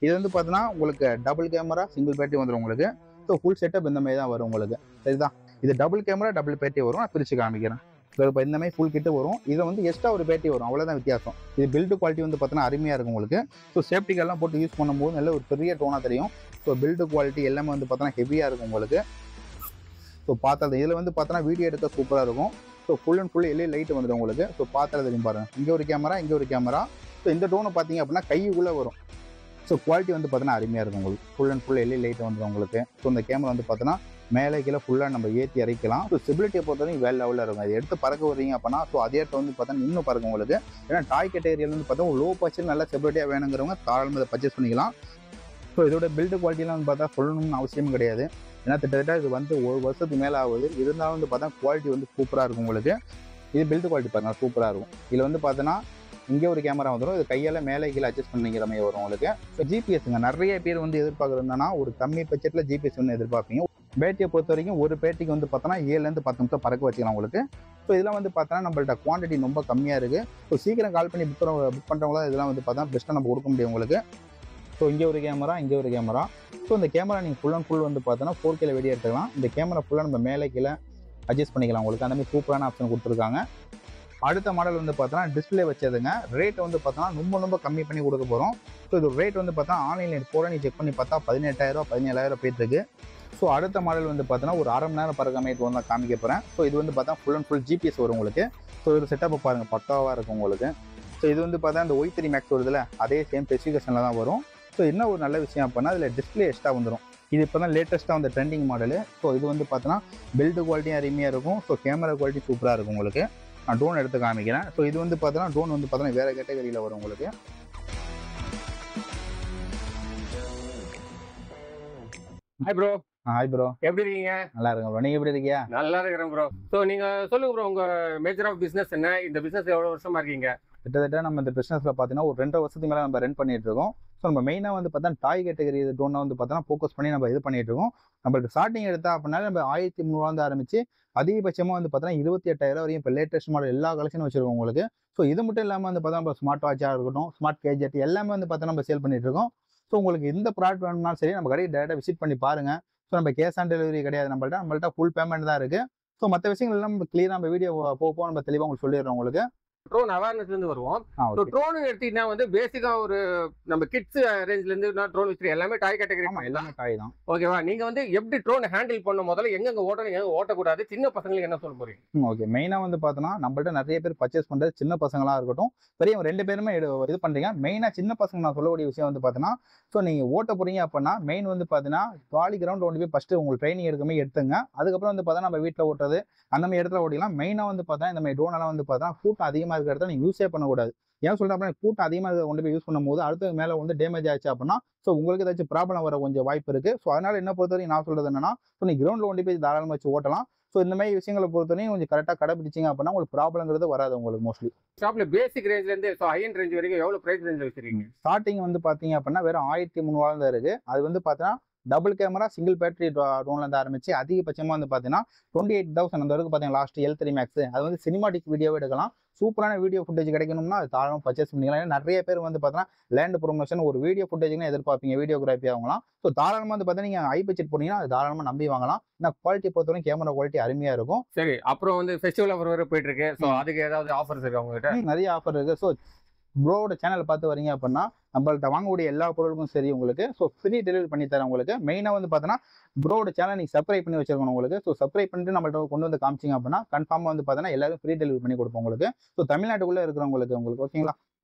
இது வந்து பார்த்தீங்கன்னா உங்களுக்கு டபுள் கேமரா சிங்கிள் பேட்டரி வந்துடும் உங்களுக்கு. ஸோ ஃபுல் செட்டப் இந்த மாதிரி தான் வரும் உங்களுக்கு. சரிதான், இது டபுள் கேமரா டபுள் பேட்டரி வரும். நான் பிரித்து காமிக்கிறேன். இப்போ இந்த மாதிரி ஃபுல் கிட்ட வரும். இதை வந்து எக்ஸ்ட்ரா ஒரு பேட்டரி வரும், அவ்வளோதான் வித்தியாசம். இது பில்டு குவாலிட்டி வந்து பார்த்தீங்கன்னா அருமையாக இருக்கும் உங்களுக்கு. ஸோ சேஃப்டிக்கெல்லாம் போட்டு யூஸ் பண்ணும்போது நல்ல ஒரு பெரிய டோனாக தெரியும். ஸோ பில்டு குவாலிட்டி எல்லாமே வந்து பார்த்தீங்கன்னா ஹெவியாக இருக்கும் உங்களுக்கு. ஸோ பார்த்தது இதில் வந்து பார்த்தோன்னா வீடியோ எடுக்க சூப்பராக இருக்கும். So full and full LED light வந்துடும் உங்களுக்கு. ஸோ பார்த்தது தெரியும் பாருங்கள், இங்கே ஒரு கேமரா இங்கே ஒரு கேமரா. ஸோ இந்த டோனை பார்த்தீங்க அப்படின்னா கையுள்ளே வரும். ஸோ குவாலிட்டி வந்து பார்த்தீங்கன்னா அருமையாக இருக்கும் உங்களுக்கு. Full and full LED light வந்துடும் உங்களுக்கு. ஸோ இந்த கேமரா வந்து பார்த்தோன்னா மேலே கீழே ஃபுல்லாக நம்ம ஏற்றி இறக்கலாம். ஸோ ஸ்டெபிலிட்டியை பொறுத்தவரைக்கும் வேறு லெவலில் இருக்கும். அது எடுத்து பறக்க வரீங்க அப்படின்னா ஸோ அதே இடத்துல வந்து பார்த்தா இன்னும் பறக்கும் உங்களுக்கு. ஏன்னா டாய் கேட்டகரியில் வந்து பார்த்தா லோ பட்ஜெட் நல்ல ஸ்டெபிலிட்டியாக வேணுங்கிறவங்க தாராளமாக இதை பர்ச்சேஸ் பண்ணிக்கலாம். ஸோ இதோட பில்டு குவாலிட்டிலாம் வந்து பார்த்தா சொல்லணும்னு அவசியம் கிடையாது. ஏன்னா கிட்டத்தட்ட இது வந்து ஒரு வருஷத்துக்கு மேலே ஆகுது. இருந்தாலும் வந்து பார்த்தா குவாலிட்டி வந்து சூப்பராக இருக்கும் உங்களுக்கு. இது பில்டு குவாலிட்டி பாருங்கள் சூப்பராக இருக்கும். இதில் வந்து பார்த்தோன்னா இங்கே ஒரு கேமரா வந்துடும். இது கையால் மேலே கீழே அட்ஜஸ்ட் பண்ணிக்கிற மாதிரி வரும் உங்களுக்கு. ஸோ ஜிபிஎஸ்ங்க நிறைய பேர் வந்து எதிர்பார்க்குறதுனா ஒரு கம்மி பட்ஜெட்டில் ஜிபிஎஸ் ஒன்று எதிர்பார்ப்பீங்க. பேட்டரியை பொறுத்த வரைக்கும் ஒரு பேட்டரிக்கு வந்து பார்த்தோன்னா 7லேருந்து 10 நிமிஷம் பறக்க வச்சுக்கலாம் உங்களுக்கு. ஸோ இதெல்லாம் வந்து பார்த்தோன்னா நம்மள்ட்ட குவான்டிட்டி ரொம்ப கம்மியாக இருக்குது. ஸோ சீக்கிரம் கால் பண்ணி புக் பண்ணுறவங்களாம் இதெல்லாம் வந்து பார்த்தா பெஸ்ட்டாக நம்ம கொடுக்க முடியும் உங்களுக்கு. ஸோ இங்கே ஒரு கேமரா இங்கே ஒரு கேமரா. ஸோ இந்த கேமரா நீங்கள் ஃபுல் அண்ட் ஃபுல் வந்து பார்த்தோன்னா 4Kல வீடியோ எடுத்துக்கலாம். இந்த கேமரா ஃபுல்லாக நம்ம மேலே கீழே அட்ஜஸ்ட் பண்ணிக்கலாம் உங்களுக்கு. அந்த மாதிரி சூப்பரான ஆப்ஷன் கொடுத்துருக்காங்க. அடுத்த மாடல் வந்து பார்த்தோன்னா டிஸ்பிளே வச்சதுங்க. ரேட் வந்து பார்த்தோன்னா ரொம்ப கம்மி பண்ணி கொடுக்க போகிறோம். ஸோ இது ரேட் வந்து பார்த்தா ஆன்லைனில் போட நீ செக் பண்ணி பார்த்தா 18,000 17,000 போயிட்டுருக்கு. ஸோ அடுத்த மாடல் வந்து பார்த்தோன்னா ஒரு அரை மணி நேரம் பறக்க மாதிரி வந்து காமிக்க போகிறேன். ஸோ இது வந்து பார்த்தா ஃபுல் அண்ட் ஃபுல் ஜிபிஎஸ் வரும் உங்களுக்கு. ஸோ இது செட்டப்பை பாருங்கள் பக்காவாக இருக்கும் உங்களுக்கு. ஸோ இது வந்து பார்த்தா இந்த Y3 Max வருதுல அதே சேம் ஸ்பெசிஃபிகேஷனில் தான் வரும். ஸோ என்ன ஒரு நல்ல விஷயம் அப்படின்னா அதில் டிஸ்பிளே எக்ஸ்ட்ரா வந்துடும். இது இப்போ தான் லேட்டஸ்ட்டாக வந்து ட்ரெண்டிங் மாடலு. ஸோ இது வந்து பார்த்தோன்னா பில்டு குவாலிட்டியும் அருமையாக இருக்கும். ஸோ கேமரா குவாலிட்டி சூப்பராக இருக்கும் உங்களுக்கு. நான் ட்ரோன் எடுத்து காமிக்கிறேன். ஸோ இது வந்து பார்த்தோன்னா ட்ரோன் வந்து பார்த்தோன்னா வேறு கேட்டகரியில் வரும் உங்களுக்கு. Hi bro. ஹாய் ப்ரோ, எப்படி இருக்கீங்க? நல்லா இருக்கேன் ப்ரோ. நீங்கள் எப்படி இருக்கியா? நல்லா இருக்கிறேன் ப்ரோ. ஸோ நீங்கள் சொல்லுங்கள் ப்ரோ, உங்கள் மேஜர் ஆஃப் பிஸ்னஸ் என்ன? இந்த பிஸ்னஸ் எவ்வளோ வருஷமா இருக்கீங்க? கிட்டத்தட்ட நம்ம இந்த பிஸ்னஸில் பார்த்தீங்கன்னா ஒரு 2.5 வருஷத்துக்கு மேலே நம்ம ரன் பண்ணிட்டு இருக்கோம். ஸோ நம்ம மெயினாக வந்து பார்த்தா டாய் கேட்டகரி ட்ரோனை வந்து பார்த்தோன்னா ஃபோக்கஸ் பண்ணி நம்ம இது பண்ணிட்டு இருக்கோம். நம்மளுக்கு ஸ்டார்டிங் எடுத்தா அப்படின்னா நம்ம 1300 ஆரம்பிச்சு அதிகபட்சமாக வந்து பார்த்தோன்னா 28,000 வரையும் இப்போ லேட்டஸ்ட் மாடல் எல்லா கலெக்ஷனும் வச்சிருக்கோம் உங்களுக்கு. ஸோ இது மட்டும் இல்லாமல் வந்து பார்த்தா நம்ம ஸ்மார்ட் வாட்சாக இருக்கட்டும், ஸ்மார்ட் கேஜெட் எல்லாமே வந்து பார்த்தா நம்ம சேல் பண்ணிட்டு இருக்கோம். ஸோ உங்களுக்கு எந்த ப்ராடக்ட் வேணும்னாலும் சரி நம்ம கடைக்கு டேரெக்டாக விசிட் பண்ணி பாருங்க. ஸோ நம்ம கேஷ் ஆன் டெலிவரி கிடையாது நம்மள்ட்ட ஃபுல் பேமெண்ட் தான் இருக்குது. ஸோ மற்ற விஷயங்கள் எல்லாம் நம்ம கிளியராக நம்ம வீடியோ போக நம்ம தெளிவாக உங்களுக்கு சொல்லிடுறோம் உங்களுக்கு. ட்ரோன் அவேர்னஸ்லேருந்து வருவோம். ஸோ ட்ரோன் எடுத்தீங்கன்னா வந்து பேசிக்காக ஒரு நம்ம கிட்ஸ் ரேஞ்ச்லேருந்து ட்ரோன் வச்சுட்டு எல்லாமே டாய் கேட்டகரி. எல்லாமே டாய் தான். ஓகேவா? நீங்கள் வந்து எப்படி ட்ரோன் ஹேண்டில் பண்ண முதல்ல எங்கெங்கே ஓட்டணும் எங்கே ஓட்டக்கூடாது, சின்ன பசங்களுக்கு என்ன சொல்ல போறீங்க? ஓகே, மெயினாக வந்து பார்த்தோன்னா நம்மள்ட்ட நிறைய பேர் பர்ச்சேஸ் பண்ணுறது சின்ன பசங்களாக இருக்கட்டும், பெரியவங்க 2 பேருமே இது பண்ணுறீங்க. மெயினாக சின்ன பசங்க நான் சொல்லக்கூடிய விஷயம் வந்து பார்த்தோன்னா ஸோ நீங்கள் ஓட்ட போகிறீங்க அப்படின்னா மெயின் வந்து பார்த்தீங்கன்னா காலி கிரவுண்ட் ஒன்று போய் ஃபஸ்ட்டு உங்களுக்கு ட்ரைனிங் எடுக்கமே எடுத்துங்க. அதுக்கப்புறம் வந்து பார்த்தா நம்ம வீட்டில் ஓட்டுறது அந்த மாதிரி இடத்துல ஓட்டிக்கலாம். மெயினாக வந்து பார்த்தா இந்த மாதிரி ட்ரோனெல்லாம் வந்து பார்த்தா கூட்டம் அதிகமாக இருக்கிற இடத்துல நீங்கள் யூஸே பண்ணக்கூடாது. ஏன் சொல்கிறேன் அப்படின்னா கூட்டம் அதிகமாக இருக்கிற கொண்டு போய் யூஸ் பண்ணும்போது அடுத்த மேலே வந்து டேமேஜ் ஆச்சு அப்படின்னா ஸோ உங்களுக்கு ஏதாச்சும் ப்ராப்ளம் வர கொஞ்சம் வாய்ப்பு இருக்குது. ஸோ அதனால் என்ன பொறுத்தவரைக்கும் நான் சொல்கிறது என்னன்னா ஸோ நீங்கள் கிரவுண்டில் கொண்டு போய் தாராளமாக வச்சு ஓட்டலாம். ஸோ இந்த மாதிரி விஷயங்களை பொறுத்தவரைக்கும் கொஞ்சம் கரெக்டாக கடைபிடிச்சிங்க அப்படின்னா உங்களுக்கு ப்ராப்ளங்கிறது வராது உங்களுக்கு. மோஸ்ட்லி ஷாப்ல பேசிக் ரேஞ்ச்லேருந்து ஸோ ஹை எண்ட் ரேஞ்ச் வரைக்கும் எவ்வளோ ப்ரைஸ் ரேஞ்சில் வச்சிருக்கீங்க? ஸ்டார்டிங் வந்து பார்த்தீங்க அப்படின்னா வெறும் 1300 தான் இருக்குது. அது வந்து பார்த்தீங்கன்னா டபுள் கேமரா சிங்கிள் பேட்டரி ட்ரோன்லேருந்து ஆரம்பிச்சு அதிகபட்சமாக வந்து பார்த்தீங்கன்னா 28,000 அந்த வரைக்கும் பார்த்தீங்கன்னா லாஸ்ட் L3 Max அது வந்து சினிமாட்டிக் வீடியோவே எடுக்கலாம். சூப்பரான வீடியோ ஃபுட்டேஜ் கிடைக்கணும்னா அது தாராளமாக பர்ச்சேஸ் பண்ணிக்கலாம். ஏன்னா நிறைய பேர் வந்து பார்த்தீங்கன்னா லேண்ட் ப்ரொமோஷன் ஒரு வீடியோ ஃபுட்டேஜ்னு எதிர்பார்ப்பீங்க, வீடியோகிராஃபி ஆகலாம். ஸோ தாராளமாக வந்து பார்த்தீங்கன்னா நீங்கள் ஹை பட்ஜெட் போனீங்கன்னா அது தாராளமாக நம்பி வாங்கலாம். ஏன்னா குவாலிட்டி பொறுத்தவரைக்கும் கேமரா குவாலிட்டி அருமையாக இருக்கும். சரி, அப்புறம் வந்து ஃபெஸ்டிவல் ஆஃபர் வேறு போயிட்டு இருக்கு. ஸோ அதுக்கு ஏதாவது ஆஃபர்ஸ் இருக்கு உங்ககிட்ட? நிறைய ஆஃபர் இருக்குது. ஸோ ப்ரோவோட சேனல் பார்த்து வரீங்க அப்படின்னா நம்மள்ட்ட வாங்கக்கூடிய எல்லா பொருளுக்கும் சரி உங்களுக்கு ஸோ ஃப்ரீ டெலிவரி பண்ணி தரேன் உங்களுக்கு. மெயினாக வந்து பார்த்தோன்னா ப்ரோவோட சேனல் நீங்கள் சப்ஸ்கிரைப் பண்ணி வச்சிருக்கணும் உங்களுக்கு. ஸோ சப்ஸ்கிரைப் பண்ணிட்டு நம்மள்ட்ட கொண்டு வந்து காமிச்சிங்க அப்படின்னா கன்ஃபார்மாக வந்து பார்த்தோன்னா எல்லாரும் ஃப்ரீ டெலிவரி பண்ணி கொடுப்போம் உங்களுக்கு. ஸோ தமிழ்நாட்டுக்குள்ளே இருக்கிறவங்களுக்கு உங்களுக்கு ஓகேங்களா?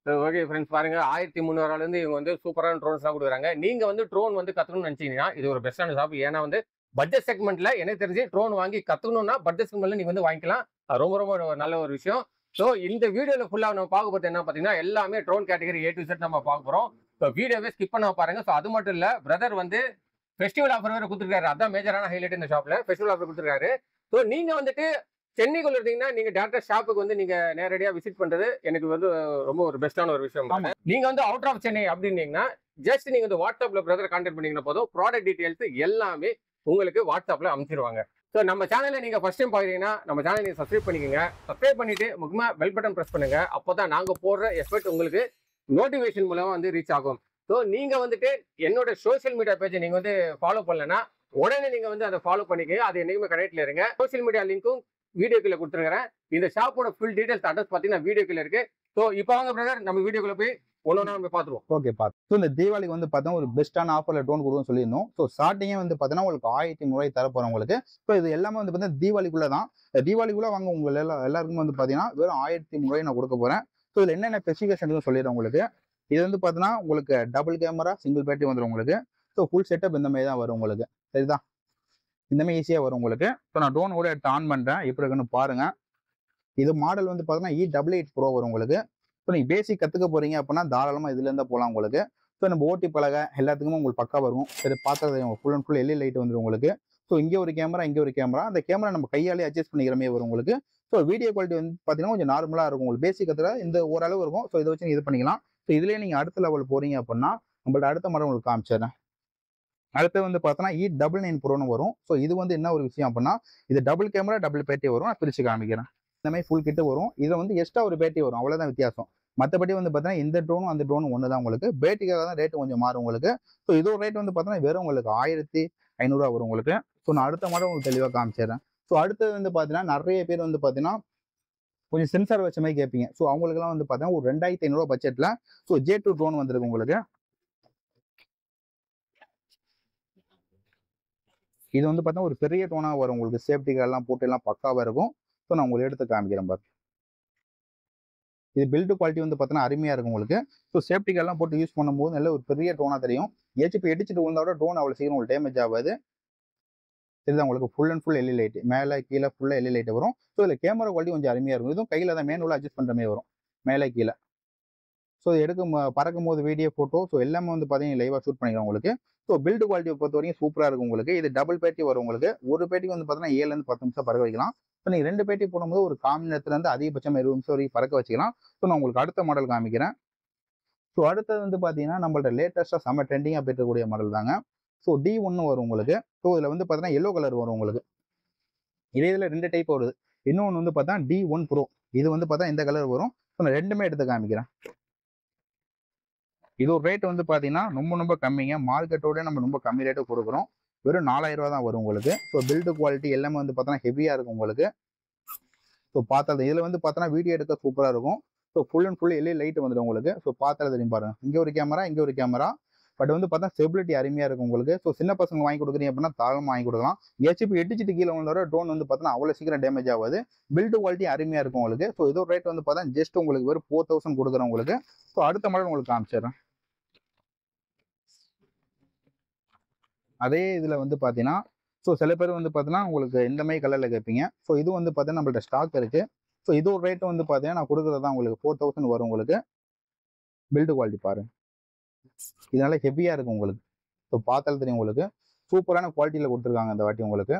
ஓகே ஃப்ரெண்ட்ஸ், பாருங்க 1300 இவங்க வந்து சூப்பரான ட்ரோன்ஸ்லாம் கொடுக்குறாங்க. நீங்க வந்து ட்ரோன் வந்து கத்துக்கணும்னு நினைச்சீங்கன்னா இது ஒரு பெஸ்டான ஷாப். ஏன்னா வந்து பட்ஜெட் செக்மெண்ட்ல எனக்கு தெரிஞ்சு ட்ரோன் வாங்கி கத்துக்கணும்னா பட்ஜெட் செக்மெண்ட்ல நீங்க வந்து வாங்கிக்கலாம். ரொம்ப நல்ல ஒரு விஷயம். ஸோ இந்த வீடியோல ஃபுல்லா நம்ம பார்க்க போறது என்ன பார்த்தீங்கன்னா எல்லாமே drone category A to Z நம்ம பார்க்க போறோம். ஸோ வீடியோவே ஸ்கிப் பண்ண பாருங்க. ஸோ அது மட்டும் இல்ல, பிரதர் வந்து ஃபெஸ்டிவல் ஆஃபர் வேற கொடுத்துருக்காரு. அதான் மேஜரான ஹைலைட் இந்த ஷாப்ல ஃபெஸ்டிவல் ஆஃபர் கொடுத்துருக்காரு. ஸோ நீங்க வந்துட்டு சென்னைக்குள்ள இருந்தீங்கன்னா நீங்க டேரக்டா ஷாப்புக்கு வந்து நீங்க நேரடியா விசிட் பண்றது எனக்கு வந்து ரொம்ப ஒரு பெஸ்டான ஒரு விஷயம். நீங்க வந்து அவுட் ஆஃப் சென்னை அப்படின்னீங்கன்னா ஜஸ்ட் நீங்க வந்து வாட்ஸ்அப்ல பிரதர் கான்டாக்ட் பண்ணீங்கன்னா போதும், ப்ராடக்ட் டீடைல்ஸ் எல்லாமே உங்களுக்கு வாட்ஸ்அப்ல அனுப்பிச்சிருவாங்க. ஸோ நம்ம சேனலை நீங்க ஃபர்ஸ்ட் டைம் பாக்குறீங்கன்னா நம்ம சேனலை நீங்க சப்ஸ்கிரைப் பண்ணிக்கோங்க. சப்ஸ்கிரைப் பண்ணிட்டு முக்கியமா பெல் பட்டன் பிரஸ் பண்ணுங்க. அப்போதான் நாங்க போடுற எஃபெக்ட் உங்களுக்கு நோட்டிஃபிகேஷன் மூலமா வந்து ரீச் ஆகும். ஸோ நீங்க வந்துட்டு என்னோட சோசியல் மீடியா பேஜை நீங்க வந்து ஃபாலோ பண்ணலன்னா உடனே நீங்க வந்து அதை ஃபாலோ பண்ணிக்க. அது என்னைக்குமே கனெக்ட்ல இருங்க. சோசியல் மீடியா லிங்க்கும் வீடியோக்குள்ள கொடுத்துருக்கிறேன். இந்த ஷாப்போட ஃபுல் டீடைல்ஸ் அட்ரஸ் பார்த்தீங்கன்னா வீடியோக்குள்ள இருக்கு. ஸோ இப்போ வாங்க பிரதர், நம்ம வீடியோக்குள்ள போய் ஒன்னொன்னா நம்ம பார்த்துருவோம். ஓகே பார்த்து. ஸோ இந்த தீபாவளிக்கு வந்து பார்த்தீங்கன்னா ஒரு பெஸ்ட்டான ஆஃபர்ல ட்ரோன் கொடுக்குன்னு சொல்லியிருந்தோம். ஸோ ஸ்டார்டிங்கே வந்து பார்த்தீங்கன்னா உங்களுக்கு 1300 தர போறோம் உங்களுக்கு. ஸோ இது எல்லாமே வந்து பார்த்தீங்கன்னா தீபாவளிக்குள்ள தான். தீபாவளிக்குள்ள வாங்க உங்க எல்லாருக்கும் வந்து பார்த்தீங்கன்னா வெறும் 1300 நான் கொடுக்க போறேன். ஸோ இதுல என்னென்ன ஸ்பெசிஃபிகேஷன் சொல்லிடுறேன் உங்களுக்கு. இது வந்து பார்த்தீங்கன்னா உங்களுக்கு டபுள் கேமரா சிங்கிள் பேட்டரி வந்துடும் உங்களுக்கு. ஸோ ஃபுல் செட்டப் இந்த மாதிரி தான் வரும் உங்களுக்கு. சரிதான், இந்த மாதிரி ஈஸியாக வரும் உங்களுக்கு. ஸோ நான் ட்ரோன் கூட எடுத்து ஆன் பண்ணுறேன், எப்படி இருக்குன்னு பாருங்க. இது மாடல் வந்து பார்த்தீங்கன்னா E88 Pro வரும் உங்களுக்கு. ஸோ நீங்கள் பேசிக் கற்றுக்க போறீங்க அப்படின்னா தாராளமாக இதுலேருந்து போகலாம் உங்களுக்கு. ஸோ நம்ம ஓட்டி பழக எல்லாத்துக்குமே உங்களுக்கு பக்கா வரும். சரி பார்த்தது full and full LED light வந்துடும் உங்களுக்கு. ஸோ இங்கே ஒரு கேமரா, இங்கே ஒரு கேமரா. அந்த கேமரா நம்ம கையாலே அட்ஜஸ்ட் பண்ணிக்கிற மாதிரி வரும் உங்களுக்கு. ஸோ வீடியோ குவாலிட்டி வந்து பார்த்தீங்கன்னா கொஞ்சம் நார்மலாக இருக்கும் உங்களுக்கு. பேசிக் கற்றுக்க இந்த ஓரளவு இருக்கும். ஸோ இதை வச்சு இது பண்ணிக்கலாம். ஸோ இதுலேயே நீங்கள் அடுத்த லெவல் போறீங்க அப்படின்னா நம்மள்ட்ட அடுத்த மாடல் உங்களுக்கு காமிச்சிடுறேன். அடுத்து வந்து பார்த்தோன்னா E99 Proன்னு வரும். ஸோ இது வந்து என்ன ஒரு விஷயம் அப்படின்னா இது டபுள் கேமரா டபுள் பேட்டரி வரும். நான் பிரித்து காமிக்கிறேன். இந்த மாதிரி ஃபுல் கிட்ட வரும். இதில் வந்து எக்ஸ்ட்ரா ஒரு பேட்டரி வரும், அவ்வளோதான் வித்தியாசம். மற்றபடி வந்து பார்த்தீங்கன்னா இந்த ட்ரோனும் அந்த ட்ரோனும் ஒன்று தான் உங்களுக்கு. பேட்டரிக்காக தான் ரேட்டு கொஞ்சம் மாறும் உங்களுக்கு. ஸோ இதோட ரேட் வந்து பார்த்தீங்கன்னா வெறும் உங்களுக்கு 1500 வரும் உங்களுக்கு. ஸோ நான் அடுத்த மாடல் உங்களுக்கு தெளிவாக காமிச்சிடுறேன். ஸோ அடுத்தது வந்து பார்த்தீங்கன்னா நிறைய பேர் வந்து பார்த்தீங்கன்னா கொஞ்சம் சென்சார் வச்ச மாதிரி கேட்பீங்க. ஸோ அவங்களுக்குலாம் வந்து பார்த்தீங்கன்னா ஒரு 2500 பட்ஜெட்டில் ஸோ J2 ட்ரோன் வந்துருக்கு உங்களுக்கு. இது வந்து பார்த்தீங்கன்னா ஒரு பெரிய ட்ரோனாக வரும் உங்களுக்கு. சேஃப்டிக்கெல்லாம் போட்டு எல்லாம் பக்காவாக இருக்கும். ஸோ நான் உங்களுக்கு எடுத்து காமிக்கிறேன் பாருங்க. இது பில்டு குவாலிட்டி வந்து பார்த்தீங்கன்னா அருமையாக இருக்கும் உங்களுக்கு. ஸோ சேஃப்டிக்கெல்லாம் போட்டு யூஸ் பண்ணும்போது நல்ல ஒரு பெரிய ட்ரோனாக தெரியும். ஏச்சு இடிச்சிட்டு விழுந்தோட ட்ரோன் அவ்வளோ சீக்கிரம் உங்களுக்கு டேமேஜ் ஆகாது. இதுதான் உங்களுக்கு full and full LED light, மேலே கீழே ஃபுல்லாக எல்இடி லைட் வரும். ஸோ இதில் கேமரா குவாலிட்டி கொஞ்சம் அருமையாக இருக்கும். இதுவும் கையில் தான் மேனுவலாக அட்ஜஸ்ட் பண்ணுற மாதிரி வரும், மேலே கீழே. ஸோ பறக்கும் போது வீடியோ ஃபோட்டோ ஸோ எல்லாமே வந்து பார்த்தீங்கன்னா லைவாக ஷூட் பண்ணிக்கலாம் உங்களுக்கு. ஸோ பில்டு குவாலிட்டியை பொறுத்த வரைக்கும் சூப்பராக இருக்கும் உங்களுக்கு. இது டபுள் பேட்டி வரும் உங்களுக்கு. ஒரு பேட்டிக்கு வந்து பார்த்தீங்கன்னா 7லேருந்து 10 நிமிஷம் பறக்க வைக்கலாம். ஸோ நீங்கள் 2 பேட்டி போடும்போது ஒரு 1/4 மணி நேரத்துலேருந்து அதிகபட்சம் 20 நிமிஷம் வரைக்கும் பறக்க வச்சுக்கலாம். ஸோ நான் உங்களுக்கு அடுத்த மாடல் காமிக்கிறேன். ஸோ அடுத்தது வந்து பார்த்தீங்கன்னா நம்மள்ட்ட லேட்டஸ்ட்டாக செம்ம ட்ரெண்டிங்காக போயிட்டக்கூடிய மாடல் தாங்க. ஸோ D1 வரும் உங்களுக்கு. ஸோ இதில் வந்து பார்த்தீங்கன்னா எல்லோ கலர் வரும் உங்களுக்கு. இதில் 2 டைப் வருது. இன்னொன்று வந்து பார்த்தா D1 Pro. இது வந்து பார்த்தா இந்த கலர் வரும். ஸோ நான் ரெண்டுமே எடுத்து காமிக்கிறேன். இது ஒரு ரேட் வந்து பார்த்தீங்கன்னா ரொம்ப கம்மிங்க. மார்க்கெட்டோட நம்ம ரொம்ப கம்மி ரேட்டு கொடுக்குறோம். வெறும் 4000 தான் வரும் உங்களுக்கு. ஸோ பில்டு குவாலிட்டி எல்லாமே வந்து பார்த்தோன்னா ஹெவியாக இருக்கும் உங்களுக்கு. ஸோ பார்த்தது இதில் வந்து பார்த்தோன்னா வீடியோ எடுக்க சூப்பராக இருக்கும். So full and full LED light வந்துடும் உங்களுக்கு. ஸோ பார்த்தது தெரியும் பாருங்க. இங்கே ஒரு கேமரா, இங்கே ஒரு கேமரா. பட் வந்து பார்த்தா ஸ்டெபிலிட்டி அருமையாக இருக்கும் உங்களுக்கு. ஸோ சின்ன பசங்க வாங்கி கொடுக்குறீங்க அப்படின்னா தாராளமாக வாங்கி கொடுக்கலாம். ஏச்சிபி எட்டிச்சிட்டு கீழே வந்தோட ட்ரோன் வந்து பார்த்தோன்னா அவ்வளோ சீக்கிரம் டேமேஜ் ஆகாது. பில்டு குவாலிட்டி அருமையாக இருக்கும் உங்களுக்கு. ஸோ இதோட ரேட் வந்து பார்த்தா ஜஸ்ட் உங்களுக்கு வெறும் 4000 கொடுக்குறோம் உங்களுக்கு. ஸோ அடுத்த மாடல் உங்களுக்கு காமிச்சிடுறேன். அதே இதில் வந்து பார்த்தீங்கன்னா ஸோ சில பேர் வந்து பார்த்தீங்கன்னா உங்களுக்கு இந்த மாதிரி கலரில் கேட்பீங்க. ஸோ இது வந்து பார்த்தீங்கன்னா நம்மள்ட்ட ஸ்டாக் இருக்குது. ஸோ இது ஒரு ரேட்டு வந்து பார்த்தீங்கன்னா நான் கொடுக்குறது தான் உங்களுக்கு 4000 வரும் உங்களுக்கு. பில்டு குவாலிட்டி பாருங்க, இதனால ஹெவியாக இருக்கும் உங்களுக்கு. ஸோ பார்த்தாலும் தெரியும் உங்களுக்கு. சூப்பரான குவாலிட்டியில் கொடுத்துருக்காங்க இந்த வாட்டி உங்களுக்கு.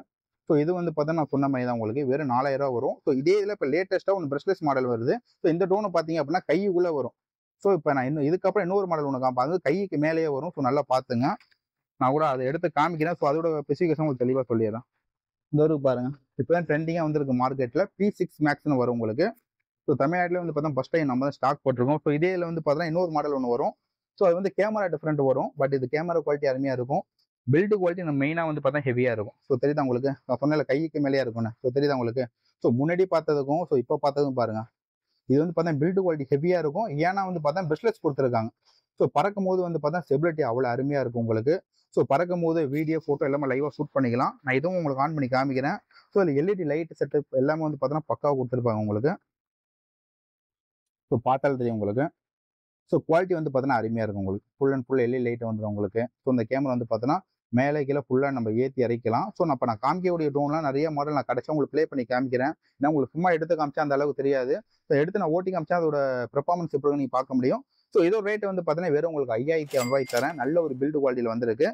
ஸோ இது வந்து பார்த்தீங்கன்னா நான் சொன்ன மாதிரி தான் உங்களுக்கு வெறும் 4000 வரும். ஸோ இதே இதில் இப்போ லேட்டஸ்ட்டாக ஒன்று பிரஷ்லெஸ் மாடல் வருது. ஸோ இந்த ட்ரோனை பார்த்தீங்க அப்படின்னா கைக்குள்ளே வரும். ஸோ இப்போ நான் இதுக்கப்புறம் இன்னொரு மாடல் ஒன்று காமிப்பேன். அது கைக்கு மேலேயே வரும். ஸோ நல்லா பார்த்துங்க. நான் கூட அதை எடுத்து காமிக்கிறேன். ஸோ அதோட ஸ்பெசிஃபிகேஷன் உங்களுக்கு தெளிவாக சொல்லிடுறேன். இந்த ஒரு பாருங்க, இப்போ தான் ட்ரெண்டிங்காக வந்துருக்கு மார்க்கெட்டில். P6 Maxன்னு வரும் உங்களுக்கு. ஸோ தமிழ்நாட்டில் வந்து பார்த்தா ஃபஸ்ட் டைம் நம்ம தான் ஸ்டாக் போட்டிருக்கோம். ஸோ இதே இதில் வந்து பார்த்தீங்கன்னா இன்னொரு மாடல் ஒன்று வரும். ஸோ அது வந்து கேமரா டிஃப்ரெண்ட் வரும். பட் இது கேமரா குவாலிட்டி அருமையாக இருக்கும். பில்டு குவாலிட்டி நம்ம மெயினாக வந்து பார்த்தா ஹெவியாக இருக்கும். ஸோ தெரியுதா உங்களுக்கு? நான் சொன்ன கைக்கு மேலேயே இருக்கும்னு. ஸோ தெரியுதா உங்களுக்கு? ஸோ முன்னாடி பார்த்ததுக்கும் ஸோ இப்போ பார்த்ததுக்கும் பாருங்க. இது வந்து பார்த்தா பில்டு குவாலிட்டி ஹெவியாக இருக்கும். ஏன்னா வந்து பார்த்தா பிரஷ்லெஸ் கொடுத்துருக்காங்க. ஸோ பறக்கும் போது வந்து பார்த்தா ஸ்டெபிலிட்டி அவ்வளோ அருமையாக இருக்கும் உங்களுக்கு. ஸோ பறக்கும் போது வீடியோ ஃபோட்டோ எல்லாமே லைவாக ஷூட் பண்ணிக்கலாம். நான் இதுவும் உங்களுக்கு ஆன் பண்ணி காமிக்கிறேன். ஸோ இதில் எல்இடி லைட் செட்டப் எல்லாமே வந்து பார்த்தோன்னா பக்காவாக கொடுத்துருப்பாங்க உங்களுக்கு. ஸோ பார்த்தாலும் தெரியும் உங்களுக்கு. ஸோ குவாலிட்டி வந்து பார்த்தோன்னா அருமையாக இருக்கும் உங்களுக்கு. Full and full LED light வந்துடும் உங்களுக்கு. ஸோ இந்த கேமரா வந்து பார்த்தோன்னா மேலே கீழே ஃபுல்லாக நம்ம ஏற்றி இறக்கலாம். ஸோ நான் காமிக்கக்கூடிய ட்ரோன்லாம் நிறைய மாடல் நான் கடைசியாக உங்களுக்கு ப்ளே பண்ணி காமிக்கிறேன். ஏன்னா உங்களுக்கு சும்மா எடுத்து காமிச்சா அந்த அளவுக்கு தெரியாது. ஸோ எடுத்து நான் ஓட்டி காமிச்சா அதோட பெர்ஃபார்மன்ஸ் எப்படி நீங்கள் பார்க்க முடியும். ஸோ இதோட ரேட் வந்து பார்த்தீங்கன்னா வெறும் உங்களுக்கு 5200 தரேன். நல்ல ஒரு பில்டு குவாலிட்டியில் வந்திருக்கு.